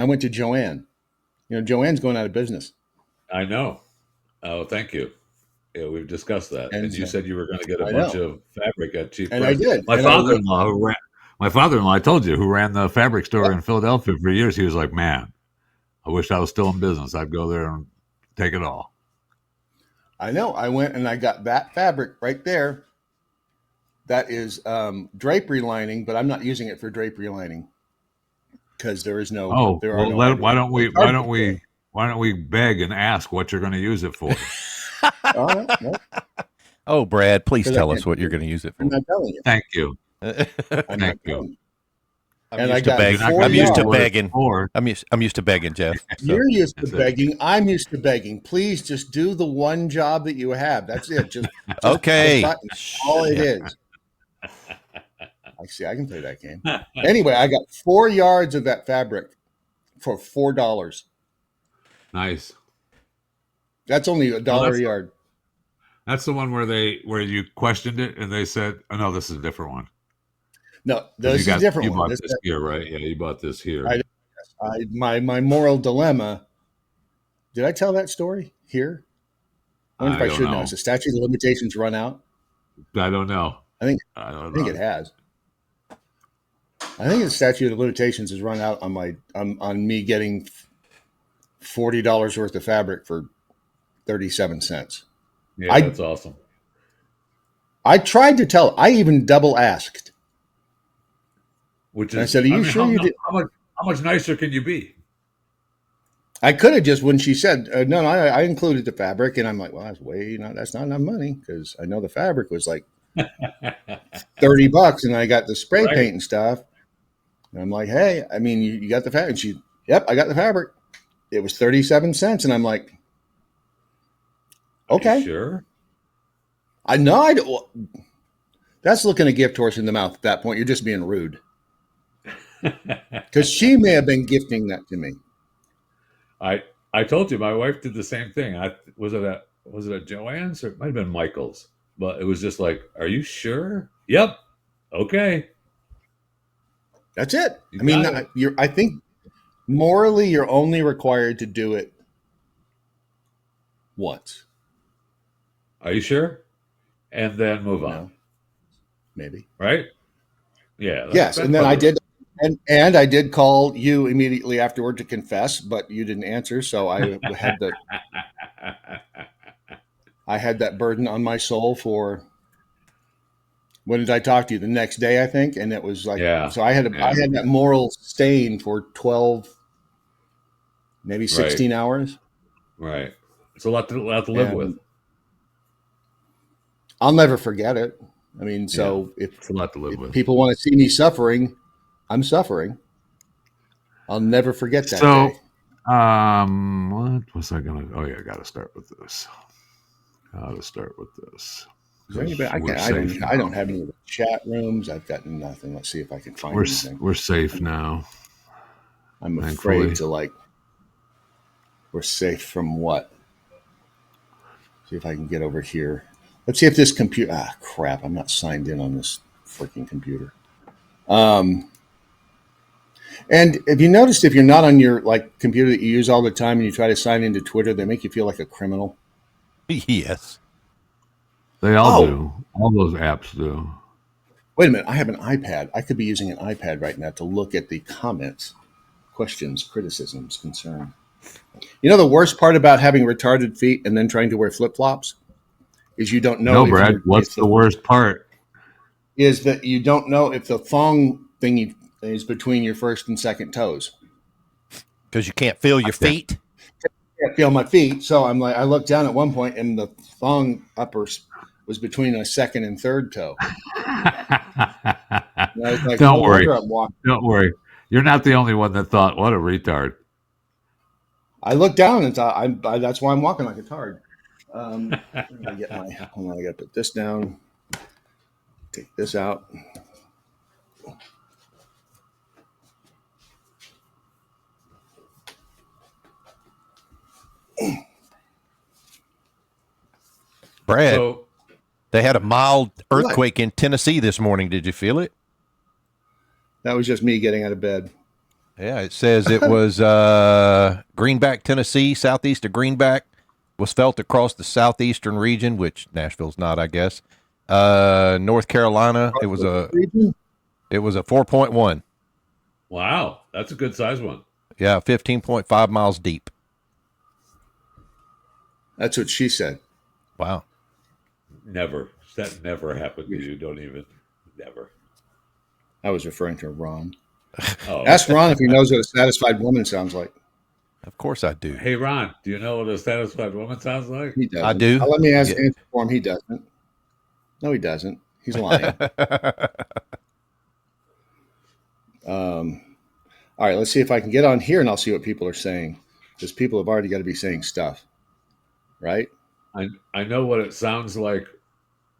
I went to Joann. Joann's going out of business. I know. Oh, thank you. Yeah, we've discussed that, And and you so said you were going to get a I bunch know. of fabric at cheap And I price. did. My And I went, father-in-law, I told you, who ran the fabric store in Philadelphia for years, he was like, "Man, I wish I was still in business. I'd go there and take it all." I know. I went and I got that fabric right there. That is drapery lining, but I'm not using it for drapery lining because there Oh, are well, no ideal. It's hard to fill. why don't we beg and ask what you're going to use it for? All right. Well, Oh, Brad, please because I tell can't. us what you're going to use it I'm for. not telling you. Thank you. I'm Thank not you. telling you. I'm And I used to got beg. You're not 4 I'm going to used use to the word yards. begging. for. I'm used to begging, Jeff. So. You're used to That's it. begging. I'm used to begging. Please just do the one job that you have. That's it. Just Okay. the button. All it is. I can play that game. Anyway, I got 4 yards of that fabric for $4. Nice. That's only Well, $1 a yard. that's the one where you questioned it and they said, "Oh no, this is a different one." No, this is a different you one. bought this here, right? Yeah, you bought this here. My moral dilemma. Did I tell that story here? I wonder if I I don't should know. know. Has the statute of limitations run out? I don't know. I think I don't I think know. it has. I think the statute of limitations has run out on me getting $40 worth of fabric for 37 cents. Yeah, that's awesome. I tried to tell. I even double asked. Which And I is, said, "Are you sure you did?" how much nicer can you be? I could have just when she said no, I included the fabric, and I'm like, well, that's not enough money because I know the fabric was like $30, and I got the spray Right. paint and stuff. And I'm like, hey, I mean, you got the fabric? And she, yep, I got the fabric. It was 37 cents, and I'm like, okay, Are you sure? I know I don't. That's looking a gift horse in the mouth. At that point, you're just being rude because she may have been gifting that to me. I told you my wife did the same thing. Was it a Joann's or it might have been Michael's, but it was just like, "Are you sure?" Yep. Okay. That's it. You I mean, got it. I think morally, you're only required to do it once. Are you sure? And then move on. No, maybe. Right? Yeah. Yes, and then I did, and I did call you immediately afterward to confess, but you didn't answer, so I had that burden on my soul for when did I talk to you? The next day, I think, and it was like Yeah. so I had that moral stain for 12, maybe 16 hours. Right. It's a lot to live with. I'll never forget it. I mean, so it's a lot to live with. People want to see me suffering, I'm suffering. I'll never forget that day. What was I gonna? Oh yeah, I got to start with this. I don't have any chat rooms. I've got nothing. Let's see if I can find anything. We're safe now. I'm afraid to we're safe from what? See if I can get over here. Let's see if this computer. Ah, crap! I'm not signed in on this freaking computer. And have you noticed if you're not on your computer that you use all the time and you try to sign into Twitter, they make you feel like a criminal? Yes. They all do. All those apps do. Wait a minute. I have an iPad. I could be using an iPad right now to look at the comments, questions, criticisms, concern. You know the worst part about having retarded feet and then trying to wear flip-flops is you don't know. No, Brad. What's the worst part? Is that you don't know if the thong thingy is between your first and second toes. Because you can't feel your feet? I can't feel my feet. So I'm like, I looked down at one point and the thong upper was between a second and third toe. Like, Don't worry. Don't worry. You're not the only one that thought, what a retard. I looked down and thought, that's why I'm walking like a tard. Hold on, I got to put this down. Take this out. Brad, they had a mild earthquake in Tennessee this morning. Did you feel it? That was just me getting out of bed. Yeah, it says it was Greenback, Tennessee, southeast of Greenback, was felt across the southeastern region, which Nashville's not, I guess. North Carolina, it was a 4.1. Wow, that's a good size one. Yeah, 15.5 miles deep. That's what she said. Wow. Never. That never happened to you. Don't even. Never. I was referring to Ron. Oh. Ask Ron if he knows what a satisfied woman sounds like. Of course I do. Hey, Ron, do you know what a satisfied woman sounds like? He doesn't. I do. Let me answer for him. He doesn't. No, he doesn't. He's lying. All right, let's see if I can get on here and I'll see what people are saying. Because people have already got to be saying stuff. Right? I know what it sounds like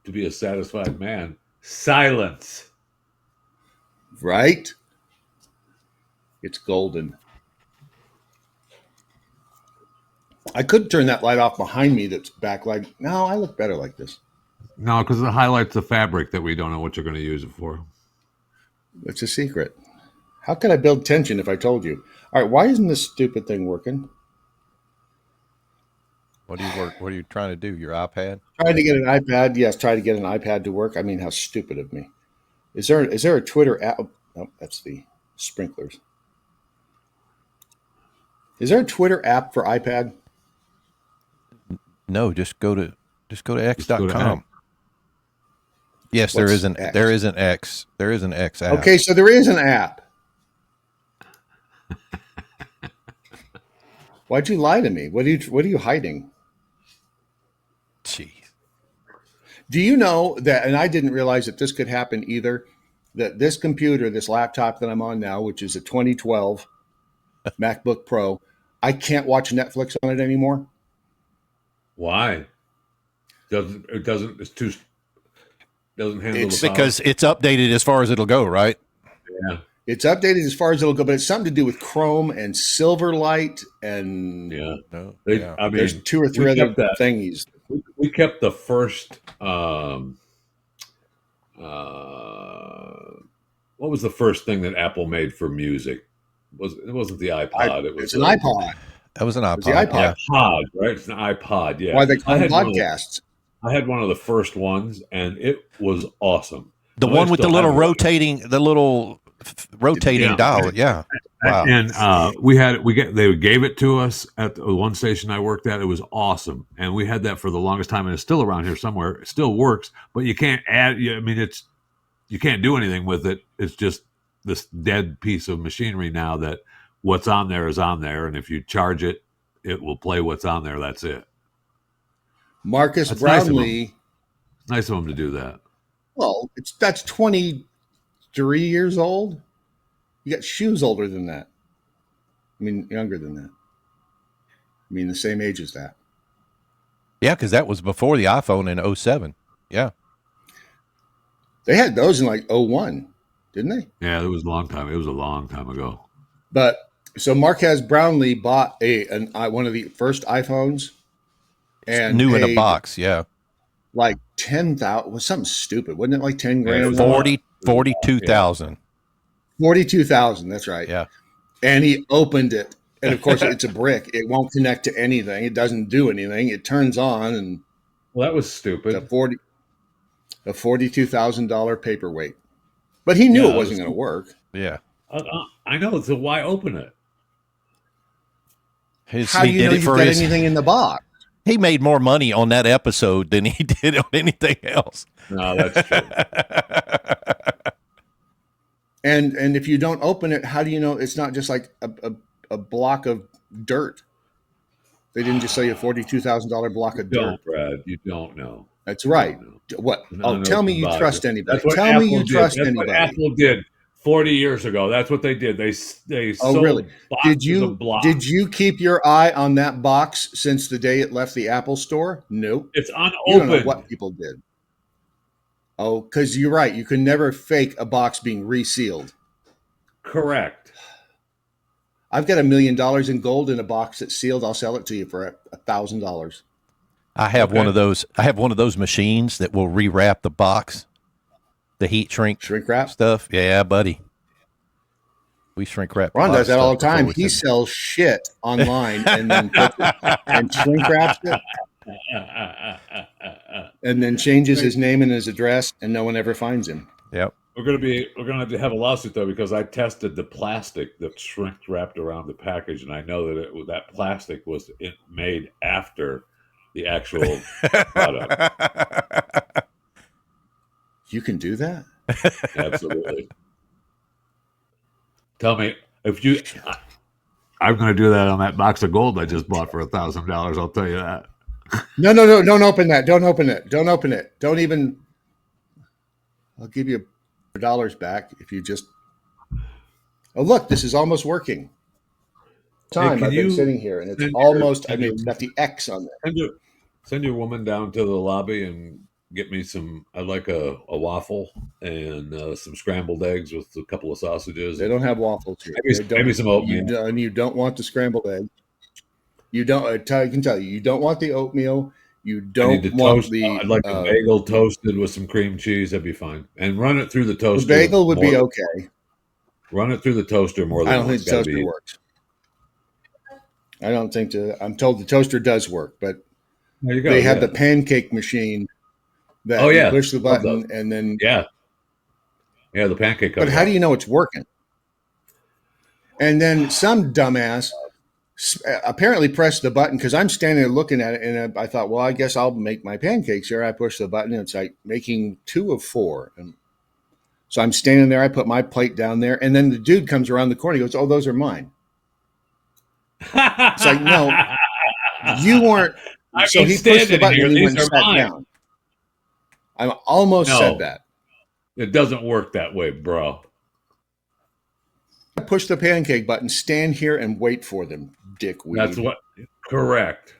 to be a satisfied man. Silence. Right? It's golden. I could turn that light off behind me that's backlight. No, I look better like this. No, because it highlights the fabric that we don't know what you're going to use it for. It's a secret. How could I build tension if I told you? All right, why isn't this stupid thing working? What are you trying to do? Your iPad? Trying to get an iPad. Yes, try to get an iPad to work. I mean, how stupid of me. Is there a Twitter app? Oh, that's the sprinklers. Is there a Twitter app for iPad? No, just go to x.com. Yes, What's there is an X? there is an X. There is an X app. Okay, so there is an app. Why'd you lie to me? What are you hiding? Jeez. Do you know that, and I didn't realize that this could happen either, that this computer, this laptop that I'm on now, which is a 2012 MacBook Pro, I can't watch Netflix on it anymore? Why? Doesn't handle It's the power? because it's updated as far as it'll go, right? Yeah. It's updated as far as it'll go, but it's something to do with Chrome and Silverlight and Yeah. No. I mean, there's two or three other thingies. We kept the first. What was the first thing that Apple made for music? It wasn't the iPod? It's an iPod. That was an iPod. It's the iPod. Yeah. iPod, right? It's an iPod. Yeah. Why they call I them had podcasts. I had one of the first ones, and it was awesome. The So one I with the still little have it. rotating Yeah. dial. Yeah. Wow. And they gave it to us at the one station I worked at. It was awesome, and we had that for the longest time, and it's still around here somewhere. It still works, but you can't add. I mean, you can't do anything with it. It's just this dead piece of machinery now that what's on there is on there, and if you charge it, it will play what's on there. That's it. Marques That's nice of Brownlee. Nice of them to do that. Well, that's 23 years old. You got shoes older than that. I mean, younger than that. I mean, the same age as that. Yeah, because that was before the iPhone in 07. Yeah. They had those in like 01, didn't they? Yeah, it was a long time. It was a long time ago. But so Marques Brownlee bought one of the first iPhones and New in a paid box. Yeah. like 10,000 was something stupid, wasn't it? Like 10 grand. Yeah, it was 42,000. 42,000. That's right. Yeah. And he opened it, and of course it's a brick. It won't connect to anything. It doesn't do anything. It turns on, and Well, that was stupid. a $42,000 paperweight. But he knew Yeah, it wasn't going to work. Yeah. I know. So why open it? How do you know you've got anything in the box? He made more money on that episode than he did on anything else. No, that's true. And if you don't open it, how do you know it's not just like a block of dirt? They didn't just sell you a $42,000 block of dirt. Don't, Brad. You don't know. That's right. What? No, Tell me you about trust it. anybody. That's what Tell Apple me you did. trust That's anybody. what Apple did 40 years ago. That's what they did. They sold really? boxes of blocks. Did you keep your eye on that box since the day it left the Apple store? Nope. It's unopened. You don't know what people did. Oh, because you're right. You can never fake a box being resealed. Correct. I've got $1 million in gold in a box that's sealed. I'll sell it to you for $1,000. I have one of those. I have one of those machines that will rewrap the box, the heat shrink wrap stuff. Yeah, buddy. We shrink wrap. Ron does that all the time. He sell. sells shit online and then puts it, and shrink wraps it, and then changes his name and his address, and no one ever finds him. Yep. We're gonna have to have a lawsuit though, because I tested the plastic that shrink wrapped around the package, and I know that that plastic was made after the actual product. You can do that? Absolutely. Tell me if you. I'm going to do that on that box of gold I just bought for $1,000. I'll tell you that. No! Don't open that! Don't open it! Don't open it! Don't even. I'll give you $1 back if you just. Oh, look! This is almost working. I've been sitting here, and it's almost. It's got the X on there. Send your woman down to the lobby and get me some. I'd like a waffle and some scrambled eggs with a couple of sausages. They don't have waffles here. Maybe some oatmeal. And you don't want the scrambled egg. You don't. I can tell you, you don't want the oatmeal. You don't want toast. I'd like a bagel toasted with some cream cheese. That'd be fine. And run it through the toaster. The bagel would be okay. Run it through the toaster more than I don't think the toaster works. I don't think I'm told the toaster does work, but they have the pancake machine that you push the button and then the pancake. But how do you know it's working? And then some dumbass apparently pressed the button, because I'm standing there looking at it, and I thought, well, I guess I'll make my pancakes here. I push the button, and it's like making 2 of 4. And so I'm standing there. I put my plate down there, and then the dude comes around the corner. He goes, "Oh, those are mine." It's like, no, you weren't. So he pushed the button and he went and sat down. I almost said that. It doesn't work that way, bro. Push the pancake button, stand here and wait for them, dickweed. That's correct.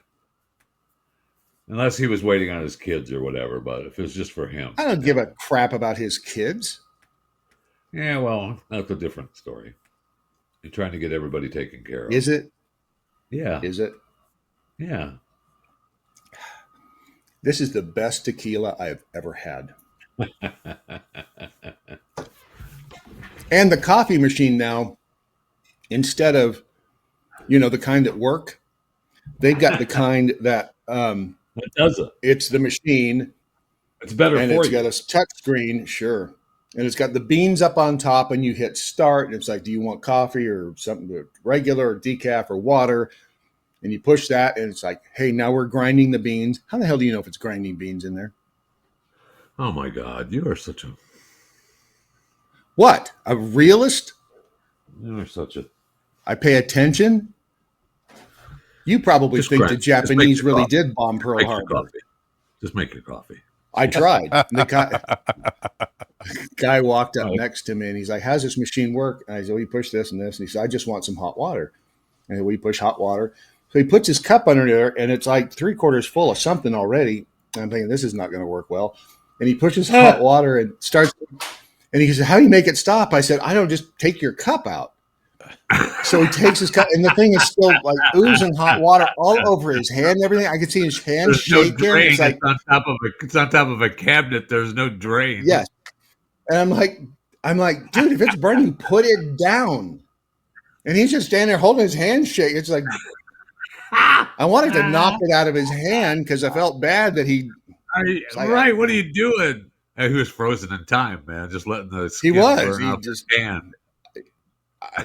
Unless he was waiting on his kids or whatever, but if it's just for him. I don't give a crap about his kids. Yeah, well, that's a different story. You're trying to get everybody taken care of. Is it? Yeah. Is it? Yeah. This is the best tequila I have ever had. And the coffee machine now, instead of, the kind that work, they've got the kind that it does it. It's the machine. It's better and for it's you. Got a touch screen, sure. And it's got the beans up on top, and you hit start, and it's like, do you want coffee or something regular or decaf or water? And you push that, and it's like, hey, now we're grinding the beans. How the hell do you know if it's grinding beans in there? Oh, my God. You are such a... What? A realist? You are such a... I pay attention? You probably think the Japanese really did bomb Pearl Harbor. Just make your coffee. I tried. The guy walked up next to me, and he's like, how's this machine work? And I said, well, you push this and this. And he said, I just want some hot water. And we push hot water. So he puts his cup under there, and it's like 3/4 full of something already. And I'm thinking, this is not going to work well. And he pushes hot water and starts, and he said, how do you make it stop? I said, I don't just take your cup out. So he takes his cup, and the thing is still like oozing hot water all over his hand and everything. I could see his hand shaking. No drain. It's like it's on top of a cabinet. There's no drain. Yes. And I'm like, dude, if it's burning, put it down. And he's just standing there holding his hand shaking. It's like, I wanted to knock it out of his hand because I felt bad that he. Right. What are you doing? He was frozen in time, man. Just letting the skin burn off his hand. I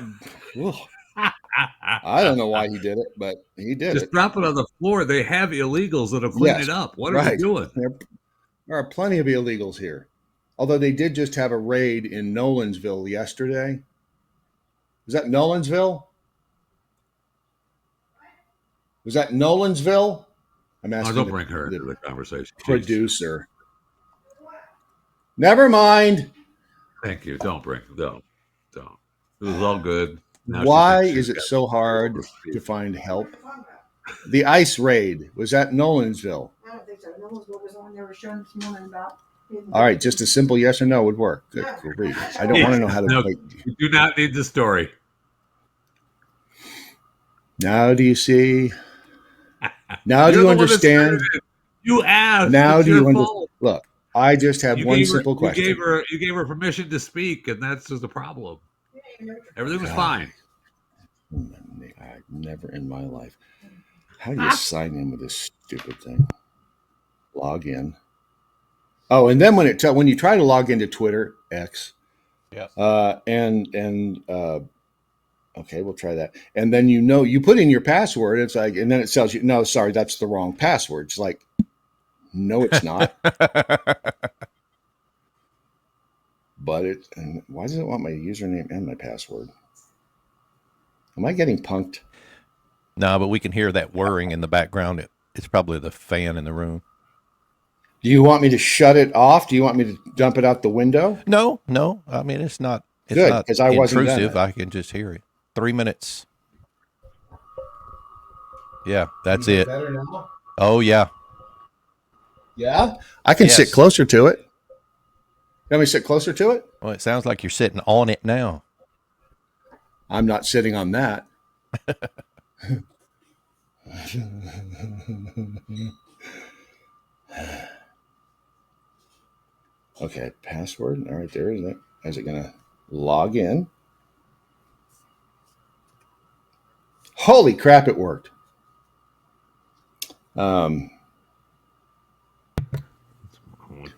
don't know why he did it, but he did Just drop it on the floor. They have illegals that'll clean it up. What are you doing? There are plenty of illegals here. Although they did just have a raid in Nolensville yesterday. Was that Nolensville? Was that Nolensville? I'm asking. Don't bring her into the conversation. Producer. Never mind. Thank you. Don't. It was all good. Now why is it so hard to find help? The ice raid was at Nolensville. I don't think so. Nolensville was on. They were showing this morning about. All right, just a simple yes or no would work. Good. I don't want to know how to. You do not need the story. Now do you see? Now do you understand? You asked. Now do you understand? Look, I just have one simple question. You gave her permission to speak, and that's just the problem. Everything was fine. I never in my life. How do you sign in with this stupid thing? Log in. Oh, and then when you try to log into Twitter X, Yeah. Okay, we'll try that. And then you put in your password. It's like, and then it tells you, no, sorry, that's the wrong password. It's like, no, it's not. But and why does it want my username and my password? Am I getting punked? No, but we can hear that whirring in the background. It's probably the fan in the room. Do you want me to shut it off? Do you want me to dump it out the window? No. I mean, it's not. It's Good, not 'cause I wasn't done intrusive. it. I can just hear it. 3 minutes. Yeah, that's it. Better now? Oh yeah. Yeah, I can sit closer to it. You want me to sit closer to it? Well, it sounds like you're sitting on it now. I'm not sitting on that. Okay, password. All right, there is it. Is it going to log in? Holy crap, it worked.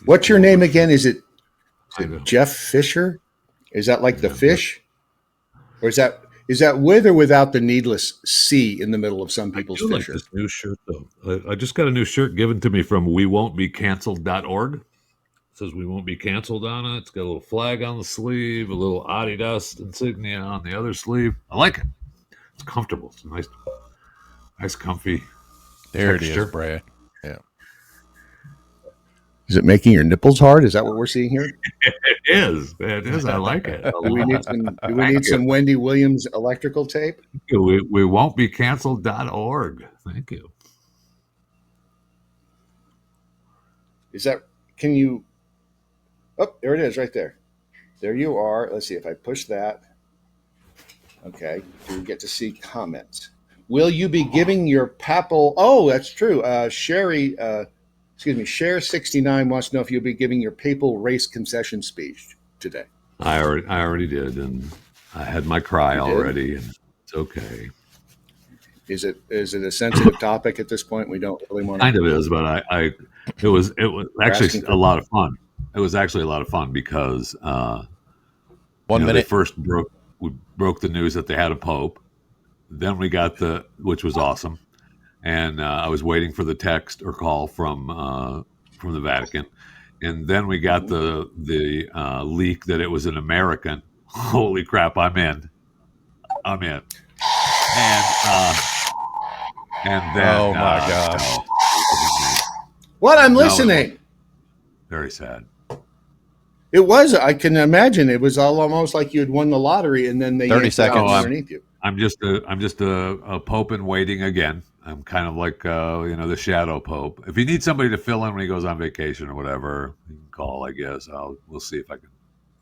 What's your name again? Is it Jeff Fisher? Is that like the fish? Or is that with or without the needless C in the middle of some people's I do Fisher? like this new shirt, though. I just got a new shirt given to me from wewon'tbecancelled.org. It says we won't be canceled on it. It's got a little flag on the sleeve, a little Adidas insignia on the other sleeve. I like it. It's comfortable. It's a nice comfy There texture. it is, Brad. Yeah. Is it making your nipples hard? Is that what we're seeing here? It is. It is. I like it. Do we need some Wendy Williams electrical tape? We won't be canceled.org. Thank you. Is that, can you, oh, there it is right there. There you are. Let's see if I push that. Okay. Do we get to see comments? Will you be giving your papal, oh, that's true. Share69 wants to know if you'll be giving your papal race concession speech today. I already did, and I had my cry already, and it's okay. Is it a sensitive topic at this point? We don't really want to. Kind of is, but it was actually a lot of fun. It was actually a lot of fun because 1 minute. They first broke the news that they had a pope. Then we got which was awesome, and I was waiting for the text or call from the Vatican, and then we got the leak that it was an American. Holy crap! I'm in, and then Oh my gosh! What? I'm listening. Very sad. It was. I can imagine it was almost like you had won the lottery, and then they 30 seconds underneath you. I'm just a pope in waiting again. I'm kind of like the shadow pope. If you need somebody to fill in when he goes on vacation or whatever, you can call. I guess we'll see if I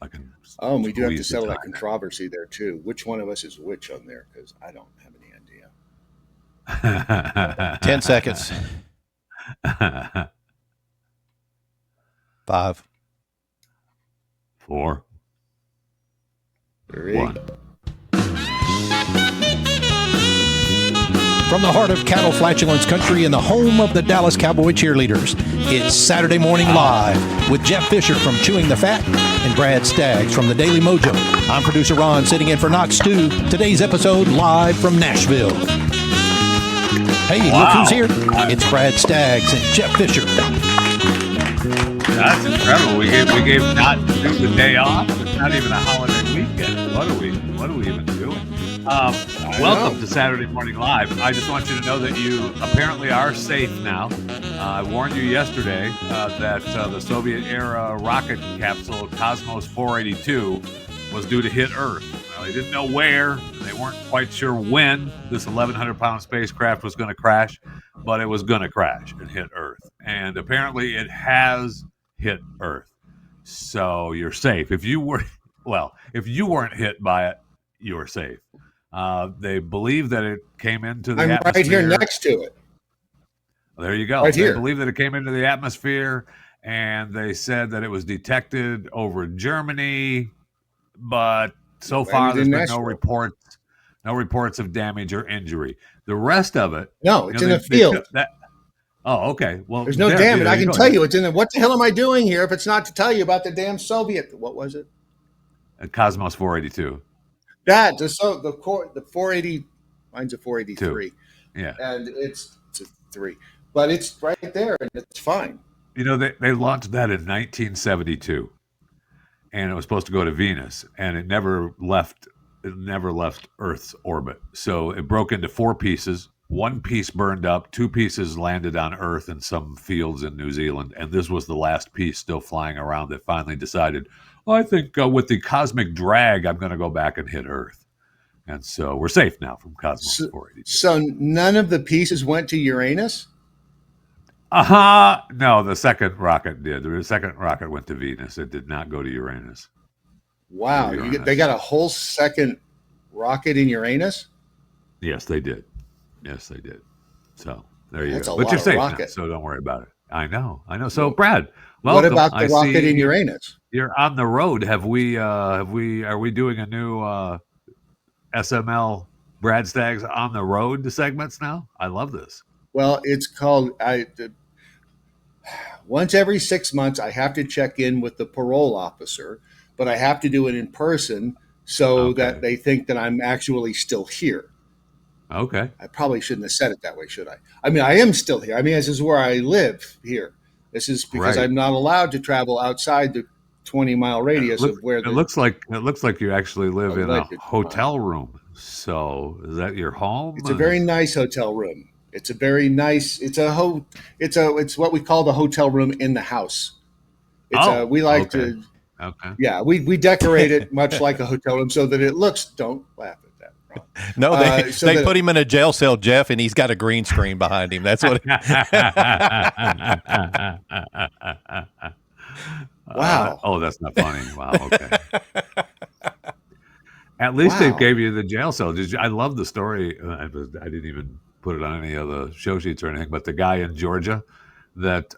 can. Oh, and we do have to settle that controversy there too. Which one of us is which on there? Because I don't have any idea. 10 seconds. 5, 4, 3, 1. From the heart of cattle flatulence country and the home of the Dallas Cowboy cheerleaders, it's Saturday Morning Live with Jeff Fisher from Chewing the Fat and Brad Staggs from the Daily Mojo. I'm producer Ron sitting in for Knox Stu. Today's episode live from Nashville. Hey, Look who's here. It's Brad Staggs and Jeff Fisher. That's incredible. We gave not the day off. It's not even a holiday weekend. What are we even doing? Welcome to Saturday Morning Live. I just want you to know that you apparently are safe now. I warned you yesterday that the Soviet-era rocket capsule Cosmos 482 was due to hit Earth. Well, they didn't know where. They weren't quite sure when this 1,100-pound spacecraft was going to crash, but it was going to crash and hit Earth. And apparently it has hit Earth. So you're safe. If you weren't hit by it, you were safe. They believe that it came into the atmosphere. I'm right here next to it. There you go. They believe that it came into the atmosphere, and they said that it was detected over Germany, but So Landed far, in there's been Nashville. no reports of damage or injury. The rest of it, No, it's in a field. Oh, okay. Well, There's no damage. I can tell you it's in the. What the hell am I doing here if it's not to tell you about the damn Soviet? What was it? Cosmos 482. That the 480. Mine's a 483. Yeah. And it's a 3, but it's right there and it's fine. You know, they launched that in 1972, and it was supposed to go to Venus, and it never left Earth's orbit. So it broke into 4 pieces. 1 piece burned up, 2 pieces landed on Earth in some fields in New Zealand, and this was the last piece still flying around that finally decided, I think with the cosmic drag, I'm going to go back and hit Earth. And so we're safe now from Cosmos 482. So none of the pieces went to Uranus? No, the second rocket did. The second rocket went to Venus. It did not go to Uranus. Wow. They got a whole second rocket in Uranus? Yes, they did. So there you That's go. a But lot you're of safe rocket. now, so don't worry about it. I know. So Brad, what about the rocket in Uranus? You're on the road. Are we doing a new SML Brad Staggs on the road segments now? I love this. Well, it's called once every 6 months I have to check in with the parole officer, but I have to do it in person so that they think that I'm actually still here. Okay. I probably shouldn't have said it that way, should I? I mean, I am still here. I mean, this is where I live here. This is because I'm not allowed to travel outside the 20-mile radius of where it looks like you actually live in a hotel room. So is that your home? It's a very nice hotel room. It's a very nice. It's what we call the hotel room in the house. We like to. Okay. Yeah, we decorate it much like a hotel room so that it looks. Don't laugh at that. Ron. No, they put him in a jail cell, Jeff, and he's got a green screen behind him. That's what. Wow. Oh, that's not funny. Wow. Okay. At least they gave you the jail cell. I love the story. I didn't even put it on any of the show sheets or anything, but the guy in Georgia that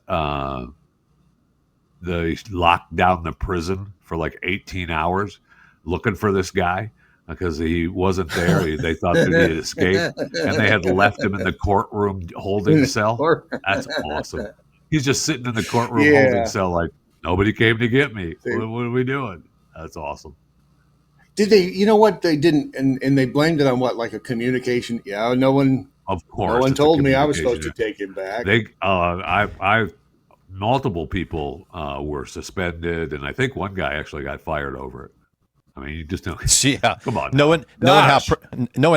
they locked down the prison for like 18 hours looking for this guy because he wasn't there. They thought that he had escaped, and they had left him in the courtroom holding cell. That's awesome. He's just sitting in the courtroom holding cell like, nobody came to get me. What are we doing? That's awesome. Did they? You know what they didn't, and they blamed it on what, like a communication? Yeah, no one. Of course, no one told me I was supposed to take him back. Multiple people were suspended, and I think one guy actually got fired over it. I mean, you just don't. Yeah, come on. Knowing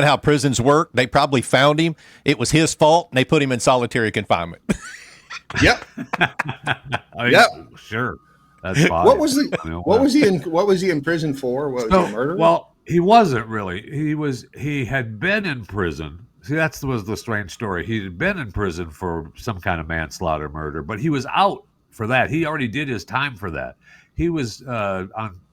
how prisons work, they probably found him. It was his fault, and they put him in solitary confinement. Yep. Sure. That's fine. What was he in prison for? Was he murder? Well, he wasn't really. He had been in prison. See, that was the strange story. He had been in prison for some kind of manslaughter murder, but he was out for that. He already did his time for that. He was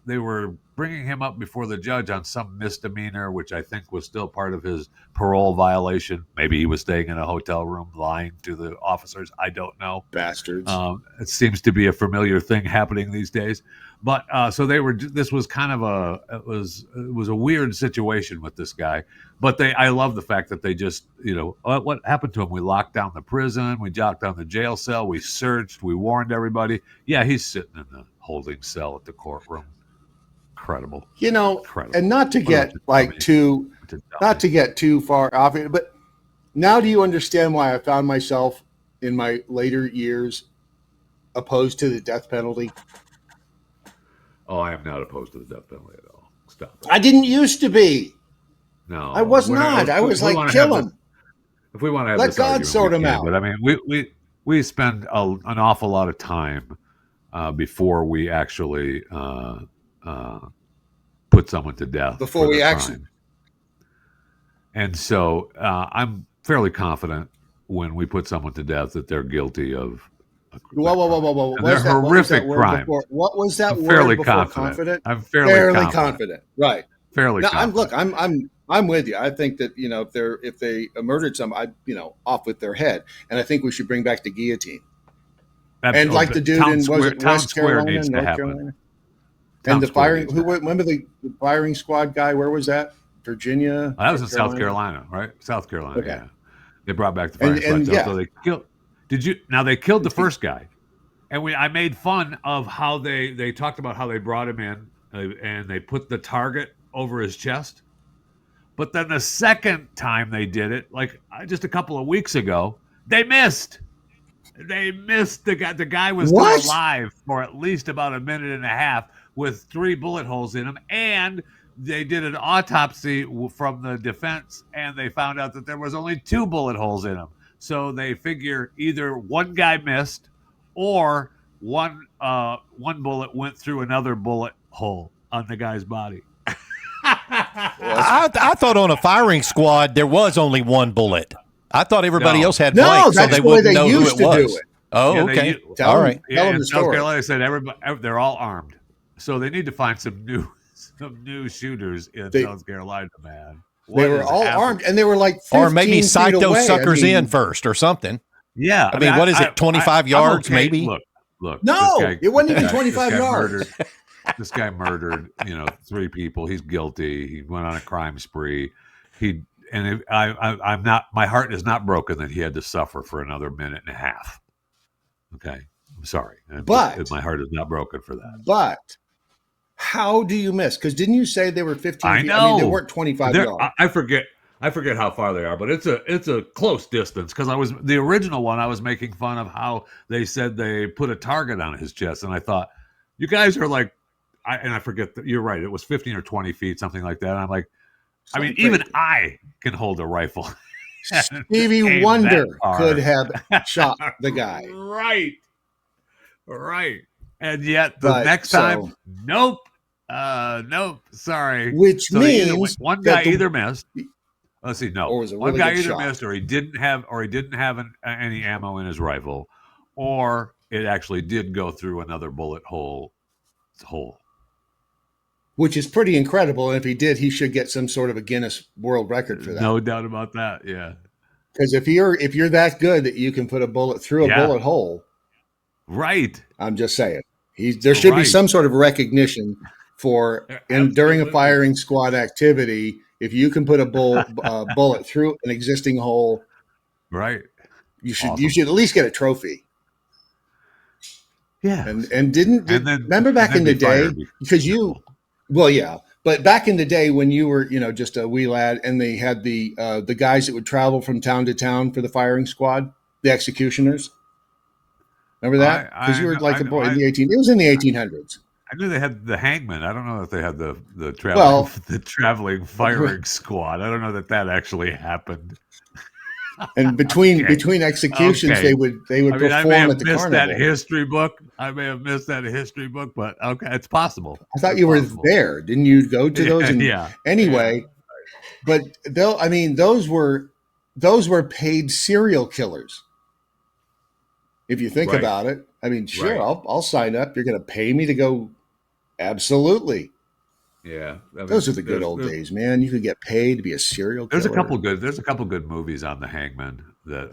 they were bringing him up before the judge on some misdemeanor, which I think was still part of his parole violation. Maybe he was staying in a hotel room lying to the officers. I don't know. Bastards. It seems to be a familiar thing happening these days. But so they were. This was kind of it was a weird situation with this guy. But I love the fact that they just, what happened to him? We locked down the prison. We locked down the jail cell. We searched. We warned everybody. Yeah, he's sitting in the holding cell at the courtroom. Incredible. Incredible. And not to get not to get too far off it, but now do you understand why I found myself in my later years opposed to the death penalty? Oh, I am not opposed to the death penalty at all. Stop it. I didn't used to be. No, I was not. I was like, kill him. If we want to have let this God argument, sort him out. But I mean, we spend an awful lot of time before we actually put someone to death. Before we actually. And so I'm fairly confident when we put someone to death that they're guilty of. Whoa. They're horrific crimes. What was that word fairly before confident. I'm fairly confident. Right. Fairly confident. I'm with you. I think that, if they murdered someone, off with their head. And I think we should bring back the guillotine. Absolutely. And like the dude in West Carolina, Carolina, North Carolina? And the Tom Square firing, needs who to happen. remember the firing squad guy? Where was that? Virginia? That was in North South Carolina, right? South Carolina, Okay. yeah. They brought back the firing squad. And So, yeah, so they killed. Did you? Now they killed the first guy, and I made fun of how they talked about how they brought him in and they put the target over his chest. But then the second time they did it, like just a couple of weeks ago, they missed. They missed the guy. The guy was still what? alive for at least about a minute and a half with 3 bullet holes in him. And they did an autopsy from the defense, and they found out that there was only 2 bullet holes in him. So they figure either one guy missed, or one bullet went through another bullet hole on the guy's body. I thought on a firing squad there was only one bullet. I thought everybody No. else had No, blanks, so that's they the way wouldn't they know who used it to do was. it. Oh, Yeah, okay. Tell All them- right. Tell them in the South story. Carolina, said everybody they're all armed, so they need to find some new shooters in South Carolina, man. They What were is all happening? armed, and they were like 15 Or maybe feet sight those away. suckers I mean, in first or something. Yeah, I mean, what is it, 25 I'm yards, okay. maybe? Look. No, this guy, it wasn't even this guy- 25 this guy yards. Murdered, this guy murdered, 3 people. He's guilty. He went on a crime spree. I'm not. My heart is not broken that he had to suffer for another minute and a half. Okay, I'm sorry, But- my heart is not broken for that. But how do you miss? Because didn't you say they were 15 I feet? I mean, they know. weren't 25 They're- yards. I forget how far they are, but it's a close distance, because I was the original one. I was making fun of how they said they put a target on his chest, and I thought, you guys are like, I forget that you're right. It was 15 or 20 feet, something like that. And I'm like, I mean, Something even crazy. I can hold a rifle. Stevie aim Wonder that far. could have shot the guy. Right. And yet the But, next time, nope, sorry. Which So they either means one that guy the- either missed. Let's see, no, Or was a one really guy good either shot. missed, or he didn't have any ammo in his rifle, or it actually did go through another bullet hole. Which is pretty incredible. And if he did, he should get some sort of a Guinness World Record for that. No doubt about that. Yeah. Because if you're that good that you can put a bullet through a Yeah. bullet hole, Right. I'm just saying, there should be Right. some sort of recognition for during a Absolutely. firing squad activity. If you can put a bullet through an existing hole, Right. you should Awesome. at least get a trophy. Yeah. And didn't And then- remember back and in then the be day, fired. because but back in the day when you were just a wee lad, and they had the guys that would travel from town to town for the firing squad, the executioners. Remember that? Because you were like a boy in the 18. It was in the 1800s. I knew they had the hangman. I don't know if they had the Well- traveling firing squad. I don't know that actually happened. And between Okay. executions, Okay. they would I may perform have at the missed carnival. that history book. But okay, it's possible. I thought It's you were possible. there. Didn't you go to those? And Yeah. Anyway, but those were paid serial killers. If you think Right. about it, I mean, sure, Right. I'll sign up. You're going to pay me to go. Absolutely. Yeah. I mean, Those are the good there's- old there's- days, man. You could get paid to be a serial killer. There's a couple good movies on the hangman that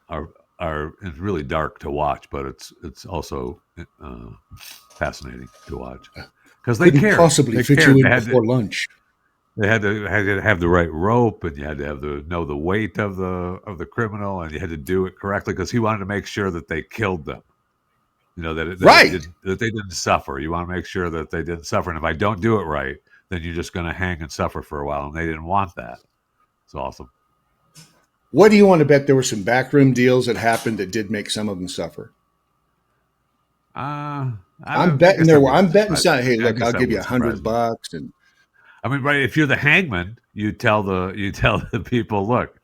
are really dark to watch, but it's also fascinating to watch because they Couldn't cared. possibly They fit cared. you in They had before lunch. They had to have the right rope, and you had to know the weight of the criminal, and you had to do it correctly because he wanted to make sure that they killed them. That they didn't suffer. You want to make sure that they didn't suffer, and if I don't do it right, then you're just going to hang and suffer for a while, and they didn't want that. It's awesome. What do you want to bet there were some backroom deals that happened that did make some of them suffer? I'm betting there were. I'm betting some. Hey, look, I'll give you $100, and I mean, right? If you're the hangman, you tell the people, look,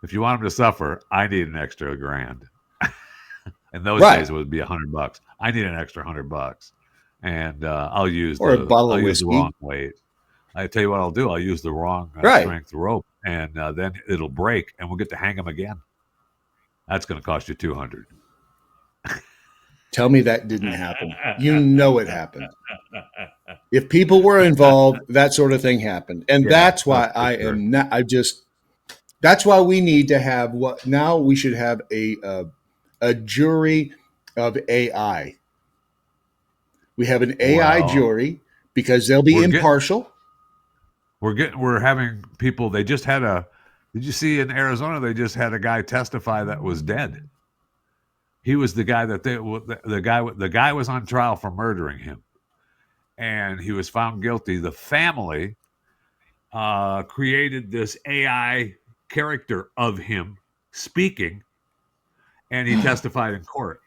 if you want them to suffer, I need an extra $1,000. In those days, it would be $100. I need an extra $100, and I'll use a bottle of the whiskey. wrong weight. I tell you what I'll do. I'll use the wrong strength rope, and then it'll break, and we'll get to hang them again. That's going to cost you $200. Tell me that didn't happen. You know it happened. If people were involved, that sort of thing happened. And that's why I am not, that's why we need to have now we should have a jury of AI. We have an AI Well, jury because they'll be we're get- impartial. We're having people. They just had a. Did you see in Arizona? They just had a guy testify that was dead. He was the guy that the guy was on trial for murdering him, and he was found guilty. The family created this AI character of him speaking, and he testified in court.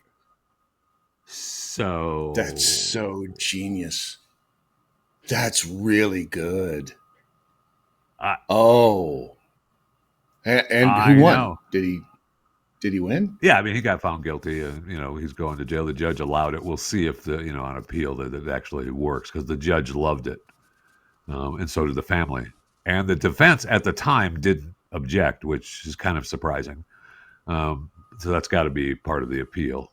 So That's so genius. That's really good. And who won? Know. Did he win? Yeah, I mean, he got found guilty, and he's going to jail. The judge allowed it. We'll see if on appeal that it actually works, because the judge loved it, and so did the family. And the defense at the time didn't object, which is kind of surprising. So that's got to be part of the appeal.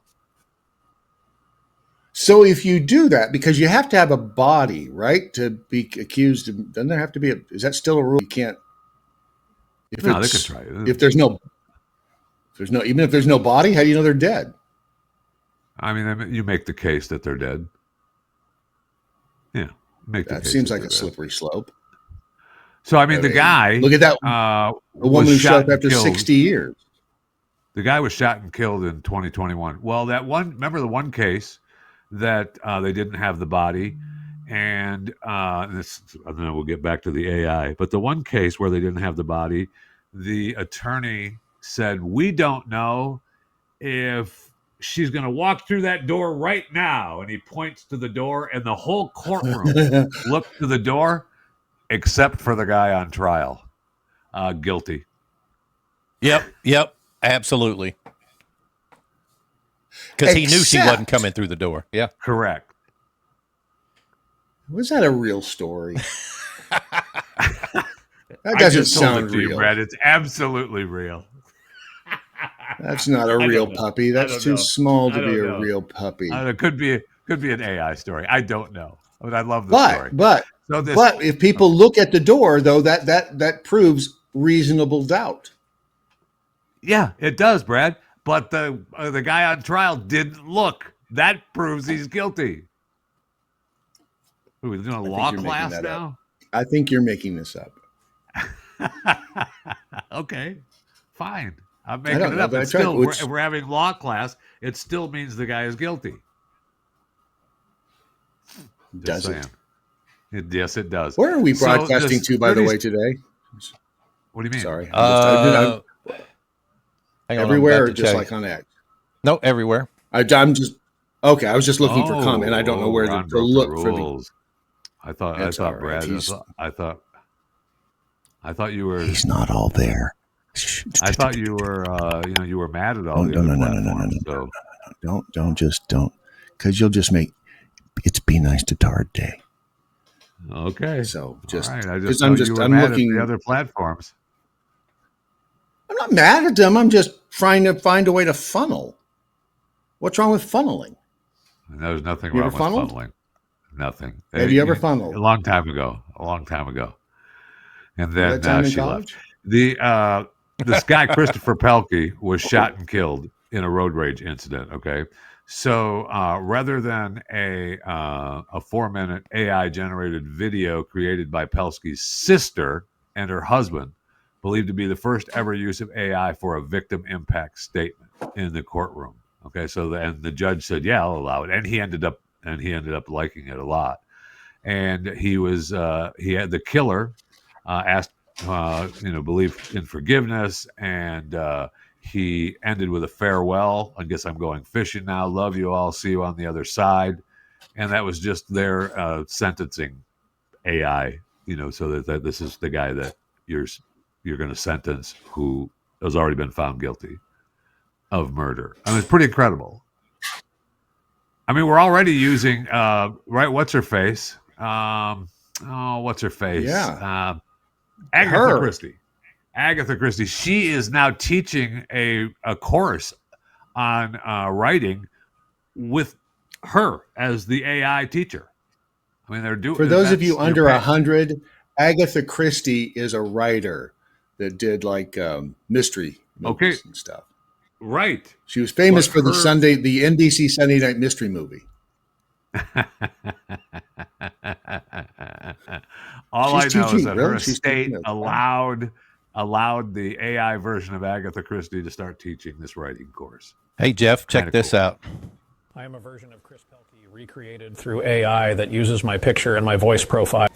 So if you do that, because you have to have a body, right, to be accused, doesn't there have to be is that still a rule? You can't. No, they could try it. If there's no, even if there's no body, how do you know they're dead? I mean, you make the case that they're dead. Yeah, that seems like a slippery slope. So I mean, the guy. Look at that. The woman who shot up after 60 years. The guy was shot and killed in 2021. Well, remember the one case that they didn't have the body, and then we'll get back to the AI. But the one case where they didn't have the body, the attorney said, "We don't know if she's going to walk through that door right now," and he points to the door, and the whole courtroom looked to the door, except for the guy on trial, guilty. Yep, absolutely. Because he knew she wasn't coming through the door. Yeah, correct. Was that a real story? That doesn't sound real, you, Brad. It's absolutely real. That's not a real puppy. That's too small to be a real puppy. It could be an AI story. I don't know. I mean, I love the story. But if people look at the door, though, that proves reasonable doubt. Yeah, it does, Brad. But the guy on trial didn't look. That proves he's guilty. We're doing a law class now? I think you're making this up. Okay, fine. I'm making it up. But still, we're having law class. It still means the guy is guilty. Does it? Yes, it does. Where are we broadcasting to, by the way, today? What do you mean? Sorry. Everywhere or just like on X? No, everywhere. I'm just okay. I was just looking for comment. I don't know where to look for the. I thought Brad. I thought you were. He's not all there. I thought you were. You were mad at all. No. Don't, because you'll just make. It's Be Nice to Tard Day. Okay. So just. All right. I'm looking at the other platforms. I'm not mad at them. I'm just trying to find a way to funnel. What's wrong with funneling? There's nothing wrong with funneling. Nothing. Have you ever funneled? A long time ago. And then she left. This guy, Christopher Pelkey, was shot and killed in a road rage incident. Okay. So rather than a 4-minute AI generated video created by Pelkey's sister and her husband, believed to be the first ever use of AI for a victim impact statement in the courtroom. Okay, so the judge said, "Yeah, I'll allow it," and he ended up liking it a lot. And he had the killer asked, believed in forgiveness, and he ended with a farewell. I guess I'm going fishing now. Love you all. See you on the other side. And that was just their sentencing AI. So that this is the guy that you're going to sentence who has already been found guilty of murder. I mean, it's pretty incredible. I mean, we're already using, right? What's her face? What's her face? Yeah. Agatha Christie. She is now teaching a course on writing with her as the AI teacher. I mean, they're doing. For those of you under 100, Agatha Christie is a writer that did like mystery movies and stuff. Right. She was famous for the NBC Sunday Night Mystery movie. All She's I know is teaching, that really? her She's estate teaching us. allowed the AI version of Agatha Christie to start teaching this writing course. Hey, Jeff, check Kinda this cool. out. I am a version of Chris Pelkey recreated through AI that uses my picture and my voice profile.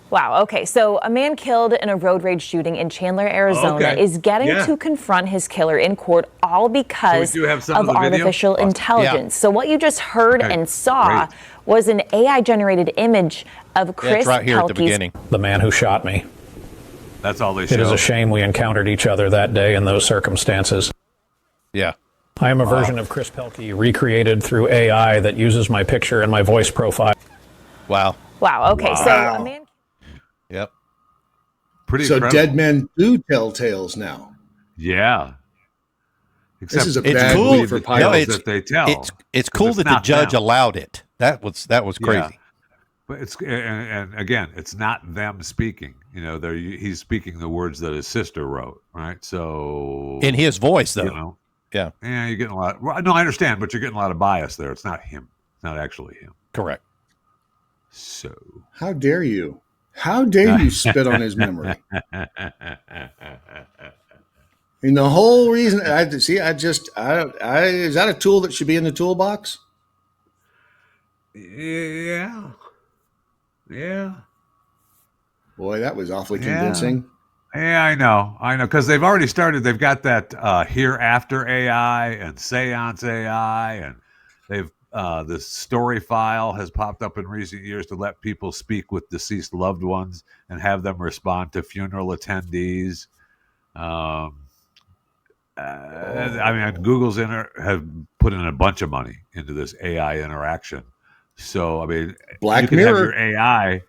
Wow. Okay. So a man killed in a road rage shooting in Chandler, Arizona, Okay. is getting Yeah. to confront his killer in court, all because do have some of of the video? artificial Awesome. intelligence. So what you just heard Okay, and saw great. was an AI-generated image of Yeah, Chris it's right here at the Pelkey's beginning. The man who shot me. That's all they show. It is a shame we encountered each other that day in those circumstances. Yeah. I am a version of Chris Pelkey recreated through AI that uses my picture and my voice profile. Wow. Wow. Okay. So a man. Yep. Pretty So incredible. dead men do tell tales now. Yeah. This is a It's bad cool. week for No, pilots. that they tell. It's cool it's that the not judge them. allowed it. That was crazy. Yeah. But it's and again, it's not them speaking. You know, he's speaking the words that his sister wrote, right? So In his voice, though. you know, Yeah. yeah, you're getting a lot. Well, no, I understand, but you're getting a lot of bias there. It's not him. It's not actually him. Correct. So How dare you? How dare you spit on his memory? And the whole reason is that a tool that should be in the toolbox? yeah. Boy, that was awfully convincing. Yeah, I know, because they've already started. They've got that hereafter AI and seance AI, and they've this story file has popped up in recent years to let people speak with deceased loved ones and have them respond to funeral attendees. I mean, Google's have put in a bunch of money into this AI interaction. So, I mean, Black you can Mirror. have your AI.